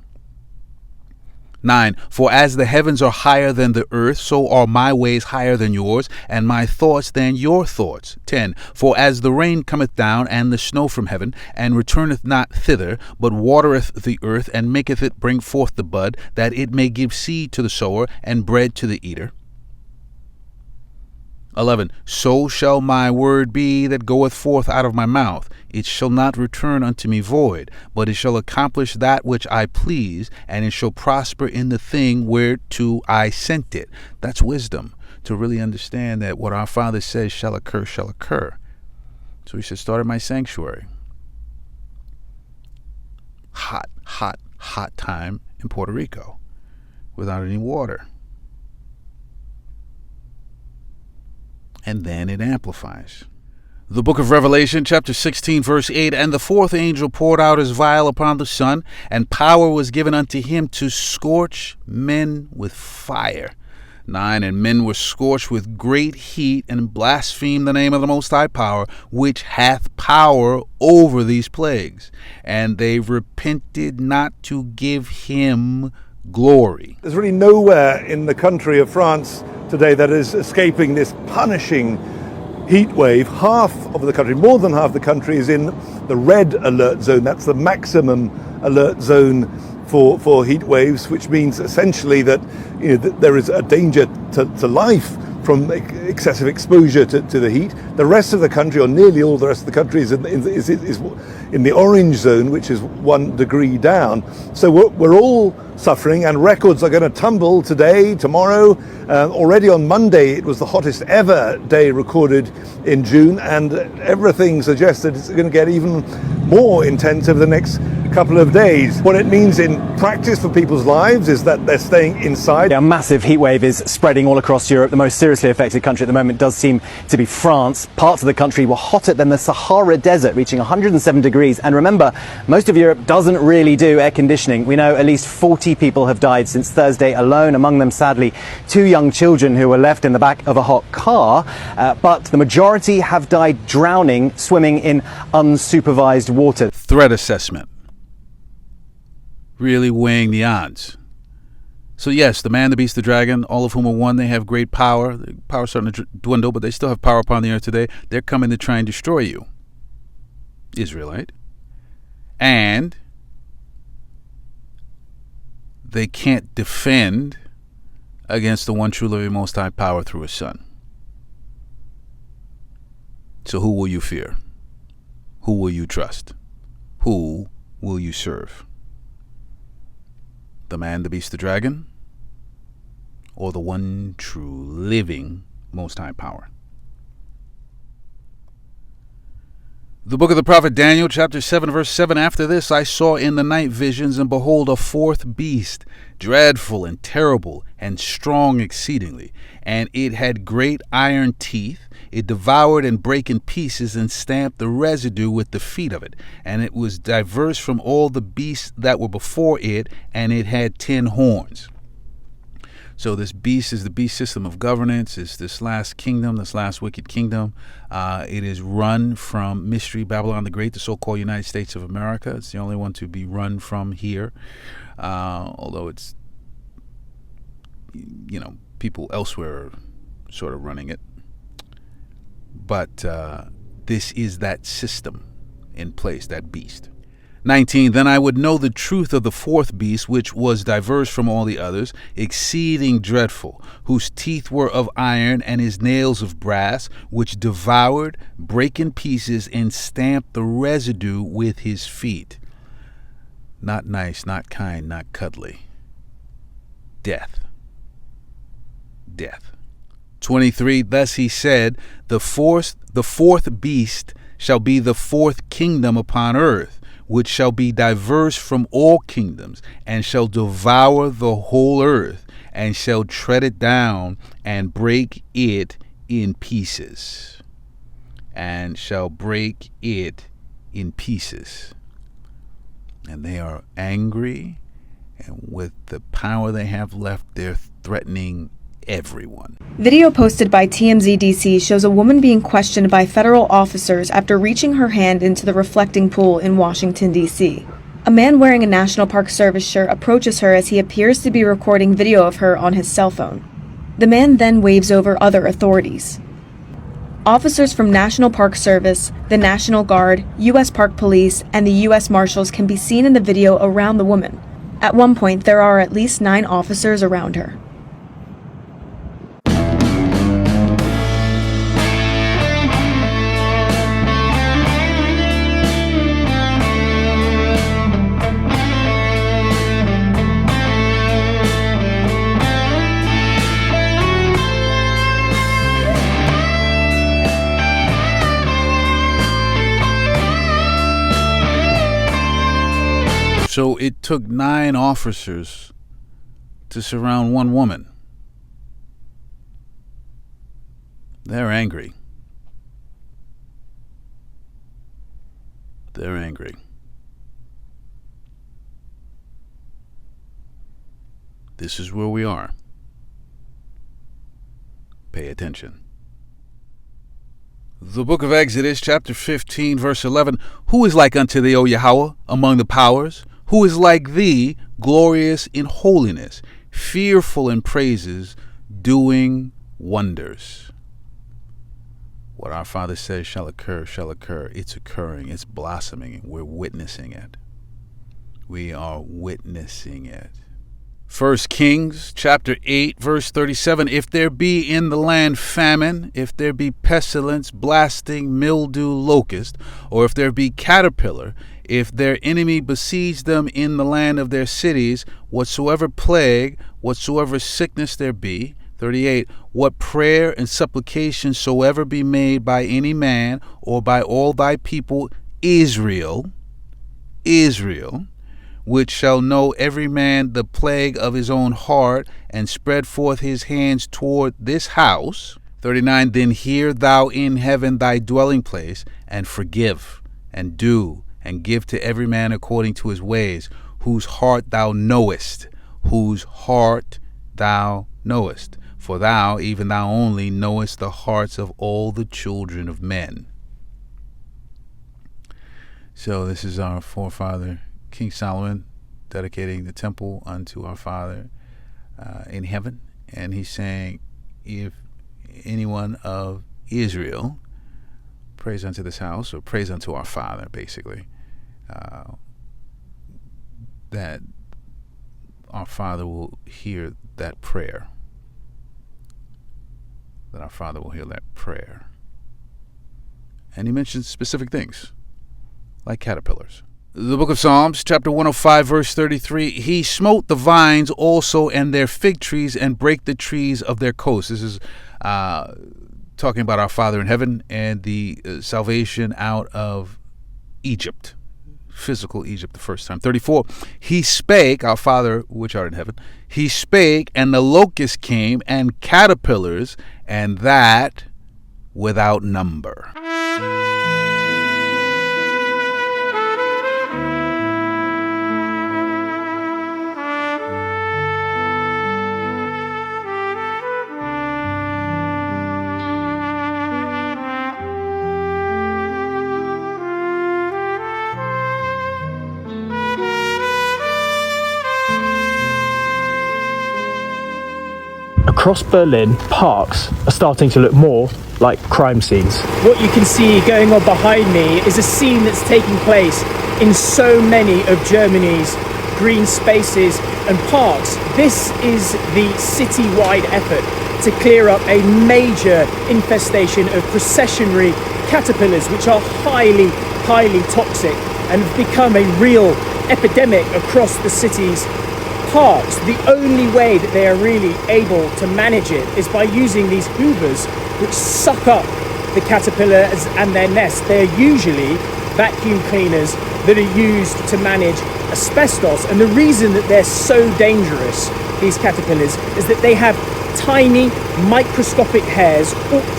[SPEAKER 1] 9, for as the heavens are higher than the earth, so are my ways higher than yours, and my thoughts than your thoughts. 10, for as the rain cometh down, and the snow from heaven, and returneth not thither, but watereth the earth, and maketh it bring forth the bud, that it may give seed to the sower, and bread to the eater. 11, so shall my word be that goeth forth out of my mouth. It shall not return unto me void, but it shall accomplish that which I please, and it shall prosper in the thing whereto I sent it. That's wisdom, to really understand that what our Father says shall occur, shall occur. So he said, start at my sanctuary. Hot, hot, hot time in Puerto Rico without any water. And then it amplifies. The book of Revelation, chapter 16, verse 8, and the fourth angel poured out his vial upon the sun, and power was given unto him to scorch men with fire. 9, and men were scorched with great heat, and blasphemed the name of the Most High Power, which hath power over these plagues. And they repented not to give him glory.
[SPEAKER 10] There's really nowhere in the country of France today that is escaping this punishing heat wave. Half of the country, more than half the country, is in the red alert zone. That's the maximum alert zone for heat waves, which means essentially that, you know, that there is a danger to life from excessive exposure to the heat. The rest of the country, or nearly all the rest of the country, is in the orange zone, which is 1 degree down. So we're all suffering, and records are going to tumble today, tomorrow. Already on Monday, it was the hottest ever day recorded in June, and everything suggests that it's going to get even more intense over the next couple of days. What it means in practice for people's lives is that they're staying inside.
[SPEAKER 11] A massive heat wave is spreading all across Europe. The most seriously affected country at the moment does seem to be France. Parts of the country were hotter than the Sahara Desert, reaching 107 degrees. And remember, most of Europe doesn't really do air conditioning. We know at least 40 people have died since Thursday alone, among them, sadly, 2 young children who were left in the back of a hot car. But the majority have died drowning, swimming in unsupervised water.
[SPEAKER 1] Threat assessment. Really weighing the odds. So yes, the man, the beast, the dragon, all of whom are one, they have great power. The power's starting to dwindle, but they still have power upon the earth today. They're coming to try and destroy you, Israelite. And they can't defend against the one true living Most High Power through his Son. So who will you fear? Who will you trust? Who will you serve? The man, the beast, the dragon, or the one true living Most High power. The book of the prophet Daniel, chapter 7, verse 7. After this I saw in the night visions, and behold, a fourth beast, dreadful and terrible, and strong exceedingly. And it had great iron teeth. It devoured and brake in pieces, and stamped the residue with the feet of it. And it was diverse from all the beasts that were before it, and it had 10 horns. So this beast is the beast system of governance. It's this last kingdom, this last wicked kingdom. It is run from Mystery Babylon the Great, the so-called United States of America. It's the only one to be run from here, although it's, people elsewhere are sort of running it. But this is that system in place, that beast. 19, then I would know the truth of the fourth beast, which was diverse from all the others, exceeding dreadful, whose teeth were of iron, and his nails of brass, which devoured, brake in pieces, and stamped the residue with his feet. Not nice, not kind, not cuddly. Death. Death. 23, thus he said, the fourth beast shall be the fourth kingdom upon earth, which shall be diverse from all kingdoms, and shall devour the whole earth, and shall tread it down, and break it in pieces. And shall break it in pieces. And they are angry, and with the power they have left, they're threatening everyone.
[SPEAKER 12] Video posted by TMZ DC shows a woman being questioned by federal officers after reaching her hand into the reflecting pool in Washington, D.C. A man wearing a National Park Service shirt approaches her as he appears to be recording video of her on his cell phone. The man then waves over other authorities. Officers from National Park Service, the National Guard, U.S. Park Police, and the U.S. Marshals can be seen in the video around the woman. At one point, there are at least 9 officers around her.
[SPEAKER 1] So it took 9 officers to surround one woman. They're angry. They're angry. This is where we are. Pay attention. The book of Exodus, chapter 15, verse 11. Who is like unto thee, O Yahweh, among the powers? Who is like thee, glorious in holiness, fearful in praises, doing wonders? What our Father says shall occur, shall occur. It's occurring. It's blossoming. We're witnessing it. We are witnessing it. 1 Kings chapter 8, verse 37. If there be in the land famine, if there be pestilence, blasting, mildew, locust, or if there be caterpillar, if their enemy besiege them in the land of their cities, whatsoever plague, whatsoever sickness there be. 38. What prayer and supplication soever be made by any man or by all thy people, Israel, which shall know every man the plague of his own heart, and spread forth his hands toward this house. 39. Then hear thou in heaven thy dwelling place, and forgive, and do, and give to every man according to his ways, whose heart thou knowest, for thou, even thou only, knowest the hearts of all the children of men. So this is our forefather, King Solomon, dedicating the temple unto our Father in heaven. And he's saying, if anyone of Israel praise unto this house, or praise unto our Father, basically, that our Father will hear that prayer. That our Father will hear that prayer. And he mentions specific things, like caterpillars. The book of Psalms, chapter 105, verse 33, he smote the vines also and their fig trees and brake the trees of their coasts. This is talking about our Father in heaven and the salvation out of Egypt, physical Egypt the first time. 34, he spake, our Father which art in heaven, he spake, and the locusts came, and caterpillars, and that without number.
[SPEAKER 13] Across Berlin, parks are starting to look more like crime scenes.
[SPEAKER 15] What you can see going on behind me is a scene that's taking place in so many of Germany's green spaces and parks. This is the city-wide effort to clear up a major infestation of processionary caterpillars, which are highly, highly toxic and have become a real epidemic across the city's parks. The only way that they are really able to manage it is by using these hoovers which suck up the caterpillars and their nests. They're usually vacuum cleaners that are used to manage asbestos, and the reason that they're so dangerous, these caterpillars, is that they have tiny microscopic hairs,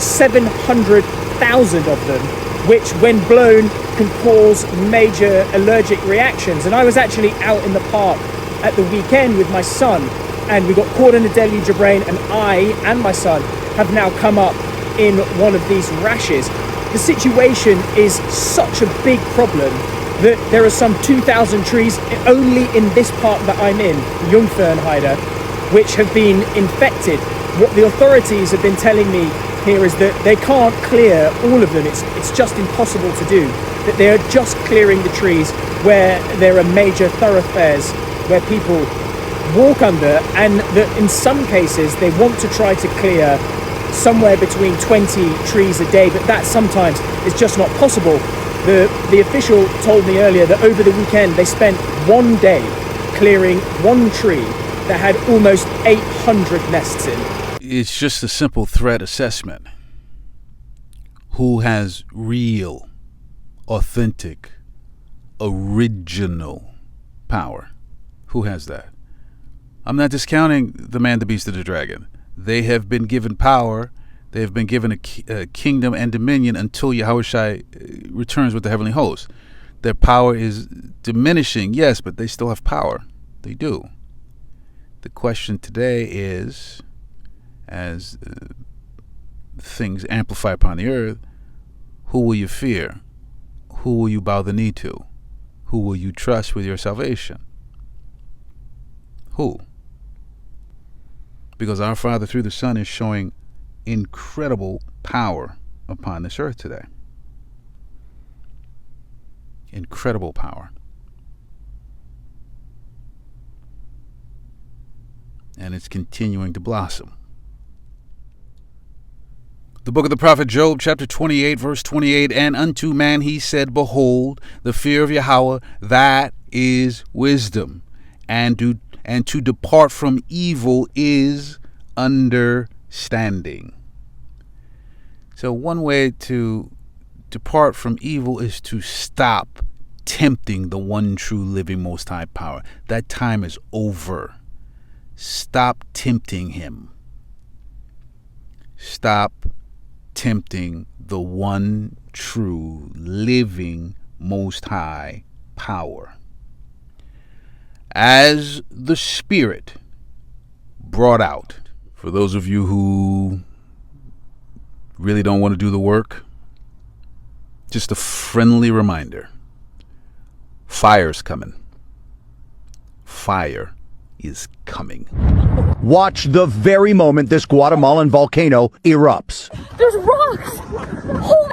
[SPEAKER 15] 700,000 of them, which when blown can cause major allergic reactions. And I was actually out in the park at the weekend with my son, and we got caught in a deluge of rain, and I and my son have now come up in one of these rashes. The situation is such a big problem that there are some 2,000 trees only in this park that I'm in, Jungfernheide, which have been infected. What the authorities have been telling me here is that they can't clear all of them. It's just impossible to do. That they are just clearing the trees where there are major thoroughfares where people walk under, and that in some cases they want to try to clear somewhere between 20 trees a day, but that sometimes is just not possible. The official told me earlier that over the weekend they spent one day clearing one tree that had almost 800 nests in.
[SPEAKER 1] It's just a simple threat assessment. Who has real, authentic, original power? Who has that? I'm not discounting the man, the beast, and the dragon. They have been given power. They have been given a kingdom and dominion until Yahushua returns with the heavenly host. Their power is diminishing, yes, but they still have power. They do. The question today is, as things amplify upon the earth, who will you fear? Who will you bow the knee to? Who will you trust with your salvation? Who? Because our Father through the Son is showing incredible power upon this earth today. Incredible power. And it's continuing to blossom. The book of the prophet Job, chapter 28, verse 28, and unto man he said, behold, the fear of Yahweh, that is wisdom, and to depart from evil is understanding. So one way to depart from evil is to stop tempting the one true living most high power. That time is over. Stop tempting him. Stop tempting the one true living most high power. As the Spirit brought out, for those of you who really don't want to do the work, just a friendly reminder. Fire's coming. Fire is coming.
[SPEAKER 14] Watch the very moment this Guatemalan volcano erupts.
[SPEAKER 18] There's rocks! Holy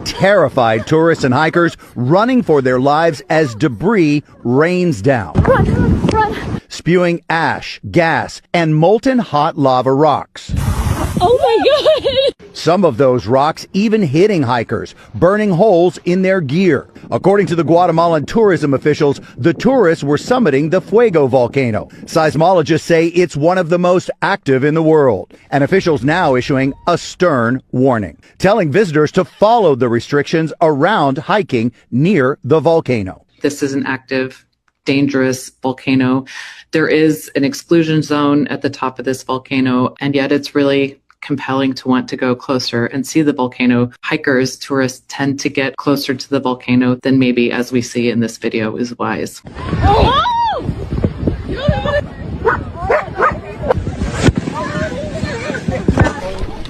[SPEAKER 14] Terrified tourists and hikers running for their lives as debris rains down.
[SPEAKER 18] Run!
[SPEAKER 14] Spewing ash, gas, and molten hot lava rocks.
[SPEAKER 18] Oh my God!
[SPEAKER 14] Some of those rocks even hitting hikers, burning holes in their gear. According to the Guatemalan tourism officials, the tourists were summiting the Fuego volcano. Seismologists say it's one of the most active in the world, and officials now issuing a stern warning, telling visitors to follow the restrictions around hiking near the volcano.
[SPEAKER 2] This is an active, dangerous volcano. There is an exclusion zone at the top of this volcano, and yet it's really compelling to want to go closer and see the volcano. Hikers, tourists tend to get closer to the volcano than maybe, as we see in this video, is wise.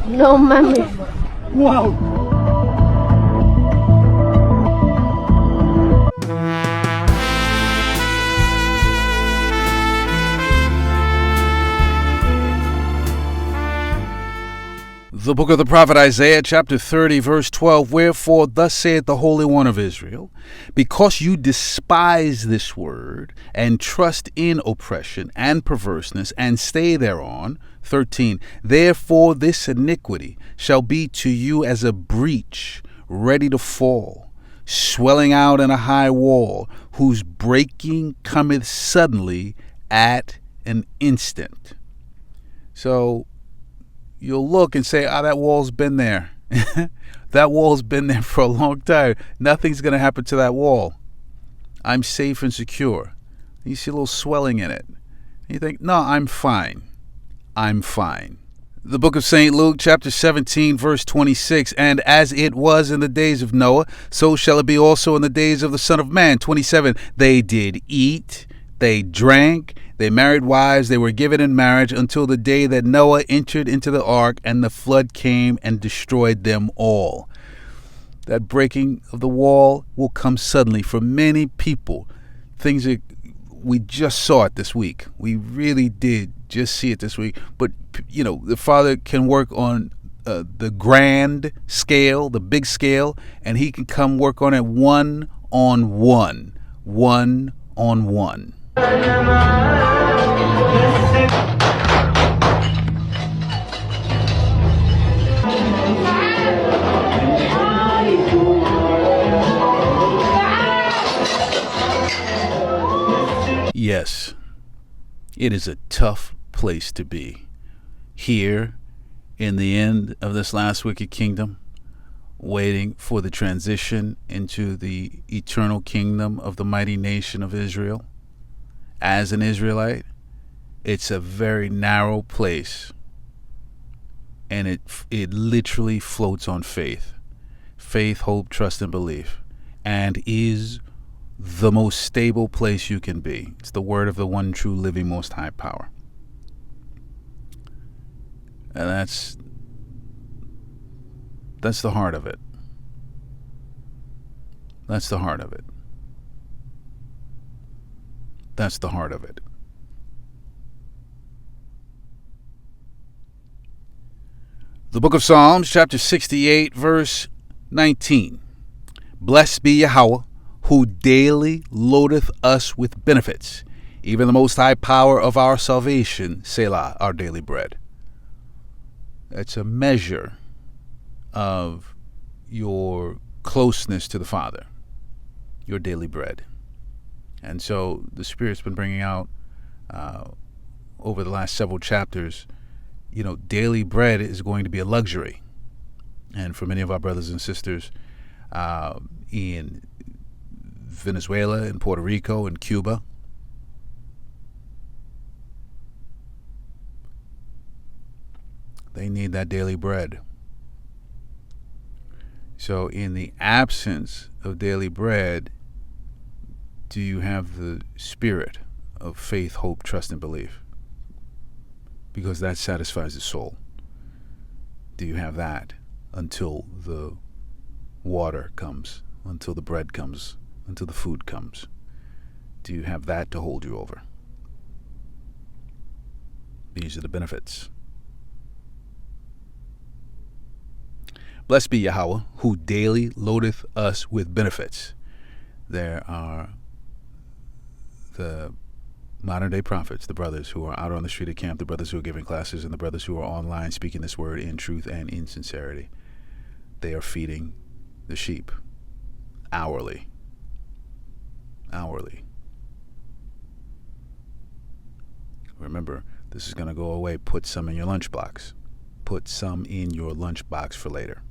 [SPEAKER 18] No mames.
[SPEAKER 23] Wow.
[SPEAKER 1] The book of the prophet Isaiah, chapter 30, verse 12, Wherefore thus saith the Holy One of Israel, because you despise this word, and trust in oppression and perverseness, and stay thereon. 13, Therefore this iniquity shall be to you as a breach ready to fall, swelling out in a high wall, whose breaking cometh suddenly at an instant. So you'll look and say, that wall's been there. That wall's been there for a long time. Nothing's going to happen to that wall. I'm safe and secure. You see a little swelling in it. You think, no, I'm fine. I'm fine. The book of St. Luke, chapter 17, verse 26, And as it was in the days of Noah, so shall it be also in the days of the Son of Man. 27, They did eat, they drank, they married wives, they were given in marriage until the day that Noah entered into the ark, and the flood came and destroyed them all. That breaking of the wall will come suddenly for many people. Things that we just saw it this week. We really did just see it this week. But, the Father can work on the grand scale, the big scale, and he can come work on it one-on-one. One-on-one. Yes, it is a tough place to be. Here, in the end of this last wicked kingdom, waiting for the transition into the eternal kingdom of the mighty nation of Israel. As an Israelite, it's a very narrow place, and it literally floats on faith. Faith, hope, trust, and belief, and is the most stable place you can be. It's the word of the one true living most high power. And that's the heart of it. That's the heart of it. That's the heart of it. The book of Psalms, chapter 68, verse 19. Blessed be Yahweh, who daily loadeth us with benefits, even the most high power of our salvation, Selah, our daily bread. That's a measure of your closeness to the Father, your daily bread. And so the Spirit's been bringing out over the last several chapters, daily bread is going to be a luxury. And for many of our brothers and sisters in Venezuela, in Puerto Rico, in Cuba, they need that daily bread. So in the absence of daily bread, do you have the spirit of faith, hope, trust, and belief? Because that satisfies the soul. Do you have that until the water comes, until the bread comes, until the food comes? Do you have that to hold you over? These are the benefits. Blessed be Yahweh, who daily loadeth us with benefits. There are the modern day prophets, the brothers who are out on the street at camp, the brothers who are giving classes, and the brothers who are online speaking this word in truth and in sincerity. They are feeding the sheep hourly. Hourly. Remember, this is going to go away. Put some in your lunchbox. Put some in your lunchbox for later.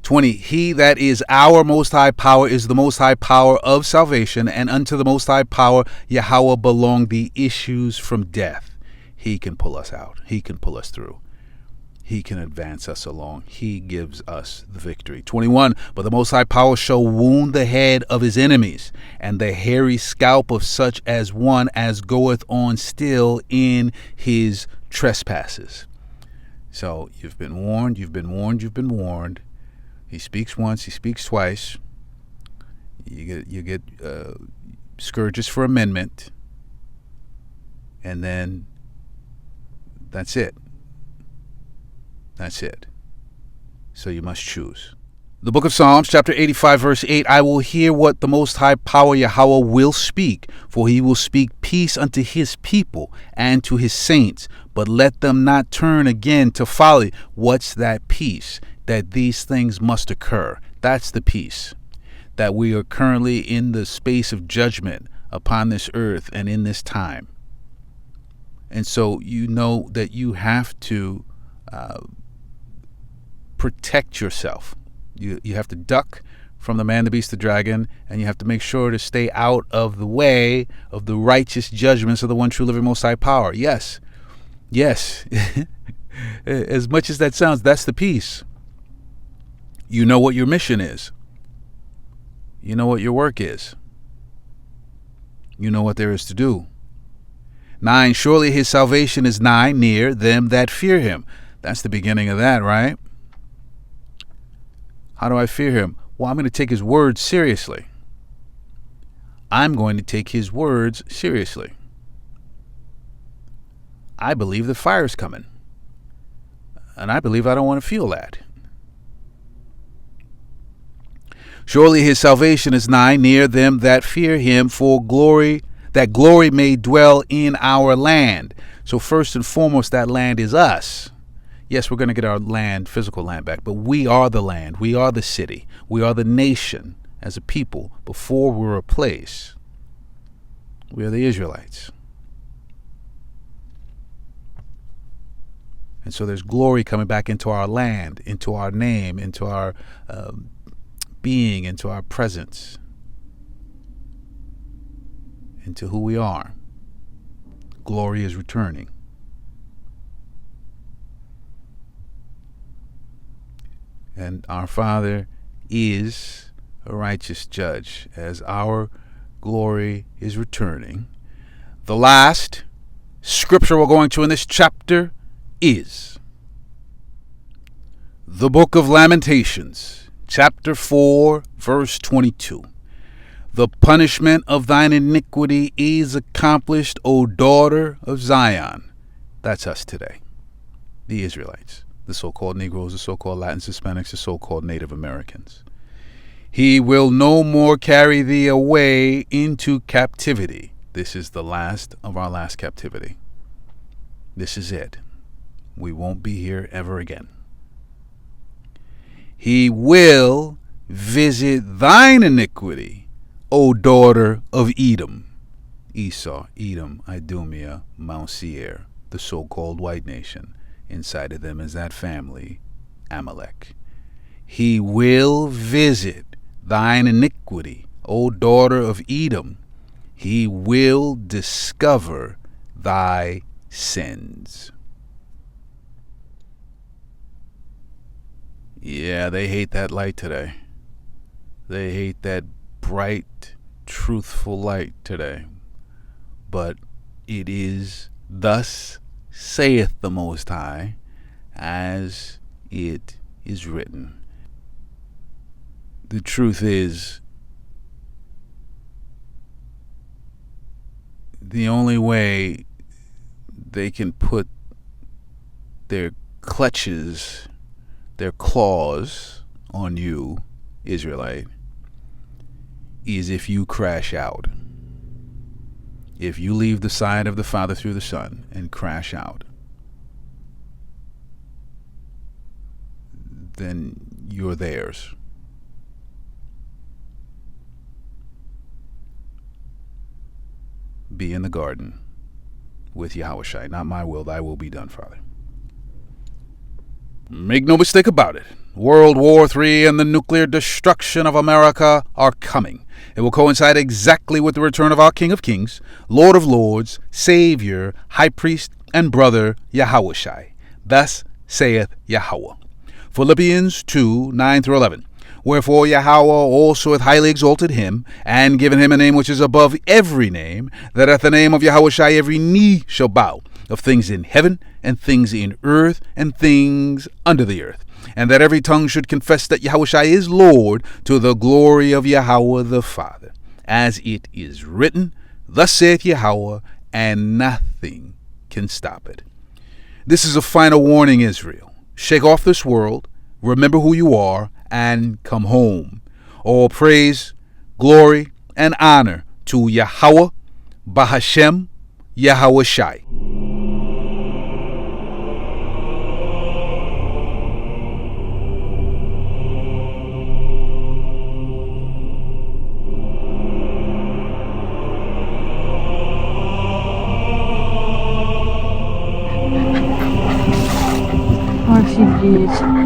[SPEAKER 1] 20, he that is our Most High power is the Most High power of salvation, and unto the Most High power Yahweh belong the issues from death. He can pull us out. He can pull us through. He can advance us along. He gives us the victory. 21, but the Most High power shall wound the head of his enemies, and the hairy scalp of such as one as goeth on still in his trespasses. So you've been warned, you've been warned, you've been warned. He speaks once, he speaks twice. You get scourges for amendment, and then that's it. That's it. So you must choose. The book of Psalms, chapter 85, verse 8, I will hear what the Most High power Yahweh will speak, for he will speak peace unto his people and to his saints, but let them not turn again to folly. What's that peace? That these things must occur. That's the peace. That we are currently in the space of judgment upon this earth and in this time. And so you know that you have to protect yourself. You have to duck from the man, the beast, the dragon, and you have to make sure to stay out of the way of the righteous judgments of the one true living Most High power. Yes. As much as that sounds, that's the peace. You know what your mission is. You know what your work is. You know what there is to do. 9, surely his salvation is nigh, near them that fear him. That's the beginning of that, right? How do I fear him? Well, I'm going to take his words seriously. I'm going to take his words seriously. I believe the fire's coming. And I believe I don't want to feel that. Surely his salvation is nigh, near them that fear him, for glory, that glory may dwell in our land. So first and foremost, that land is us. Yes, we're going to get our land, physical land back, but we are the land. We are the city. We are the nation as a people before we're a place. We are the Israelites. And so there's glory coming back into our land, into our name, into our being, into our presence, into who we are. Glory is returning. And our Father is a righteous judge. As our glory is returning, the last scripture we're going to in this chapter is the book of Lamentations, chapter 4, verse 22. The punishment of thine iniquity is accomplished, O daughter of Zion. That's us today, the Israelites, the so-called Negroes, the so-called Latins, Hispanics, the so-called Native Americans. He will no more carry thee away into captivity. This is the last of our last captivity. This is it. We won't be here ever again. He will visit thine iniquity, O daughter of Edom. Esau, Edom, Idumea, Mount Seir, the so-called white nation. Inside of them is that family, Amalek. He will visit thine iniquity, O daughter of Edom. He will discover thy sins. Yeah, they hate that light today. They hate that bright, truthful light today. But it is thus saith the Most High, as it is written. The truth is, the only way they can put their clutches, their claws on you, Israelite, is if you crash out. If you leave the side of the Father through the Son and crash out, then you're theirs. Be in the garden with Yahushua. Not my will, thy will be done, Father. Make no mistake about it. World War III and the nuclear destruction of America are coming. It will coincide exactly with the return of our King of Kings, Lord of Lords, Savior, High Priest, and Brother Yahushua. Thus saith Yahweh. Philippians 2, 9 through 11. Wherefore Yahweh also hath highly exalted him, and given him a name which is above every name, that at the name of Yahushua every knee shall bow, of things in heaven, and things in earth, and things under the earth, and that every tongue should confess that Yahushua is Lord, to the glory of Yahweh the Father. As it is written, Thus saith Yahweh, and nothing can stop it. This is a final warning, Israel. Shake off this world, remember who you are, and come home. All praise, glory, and honor to Yahweh, Bahashem, Yahushai.
[SPEAKER 16] Mercy, please.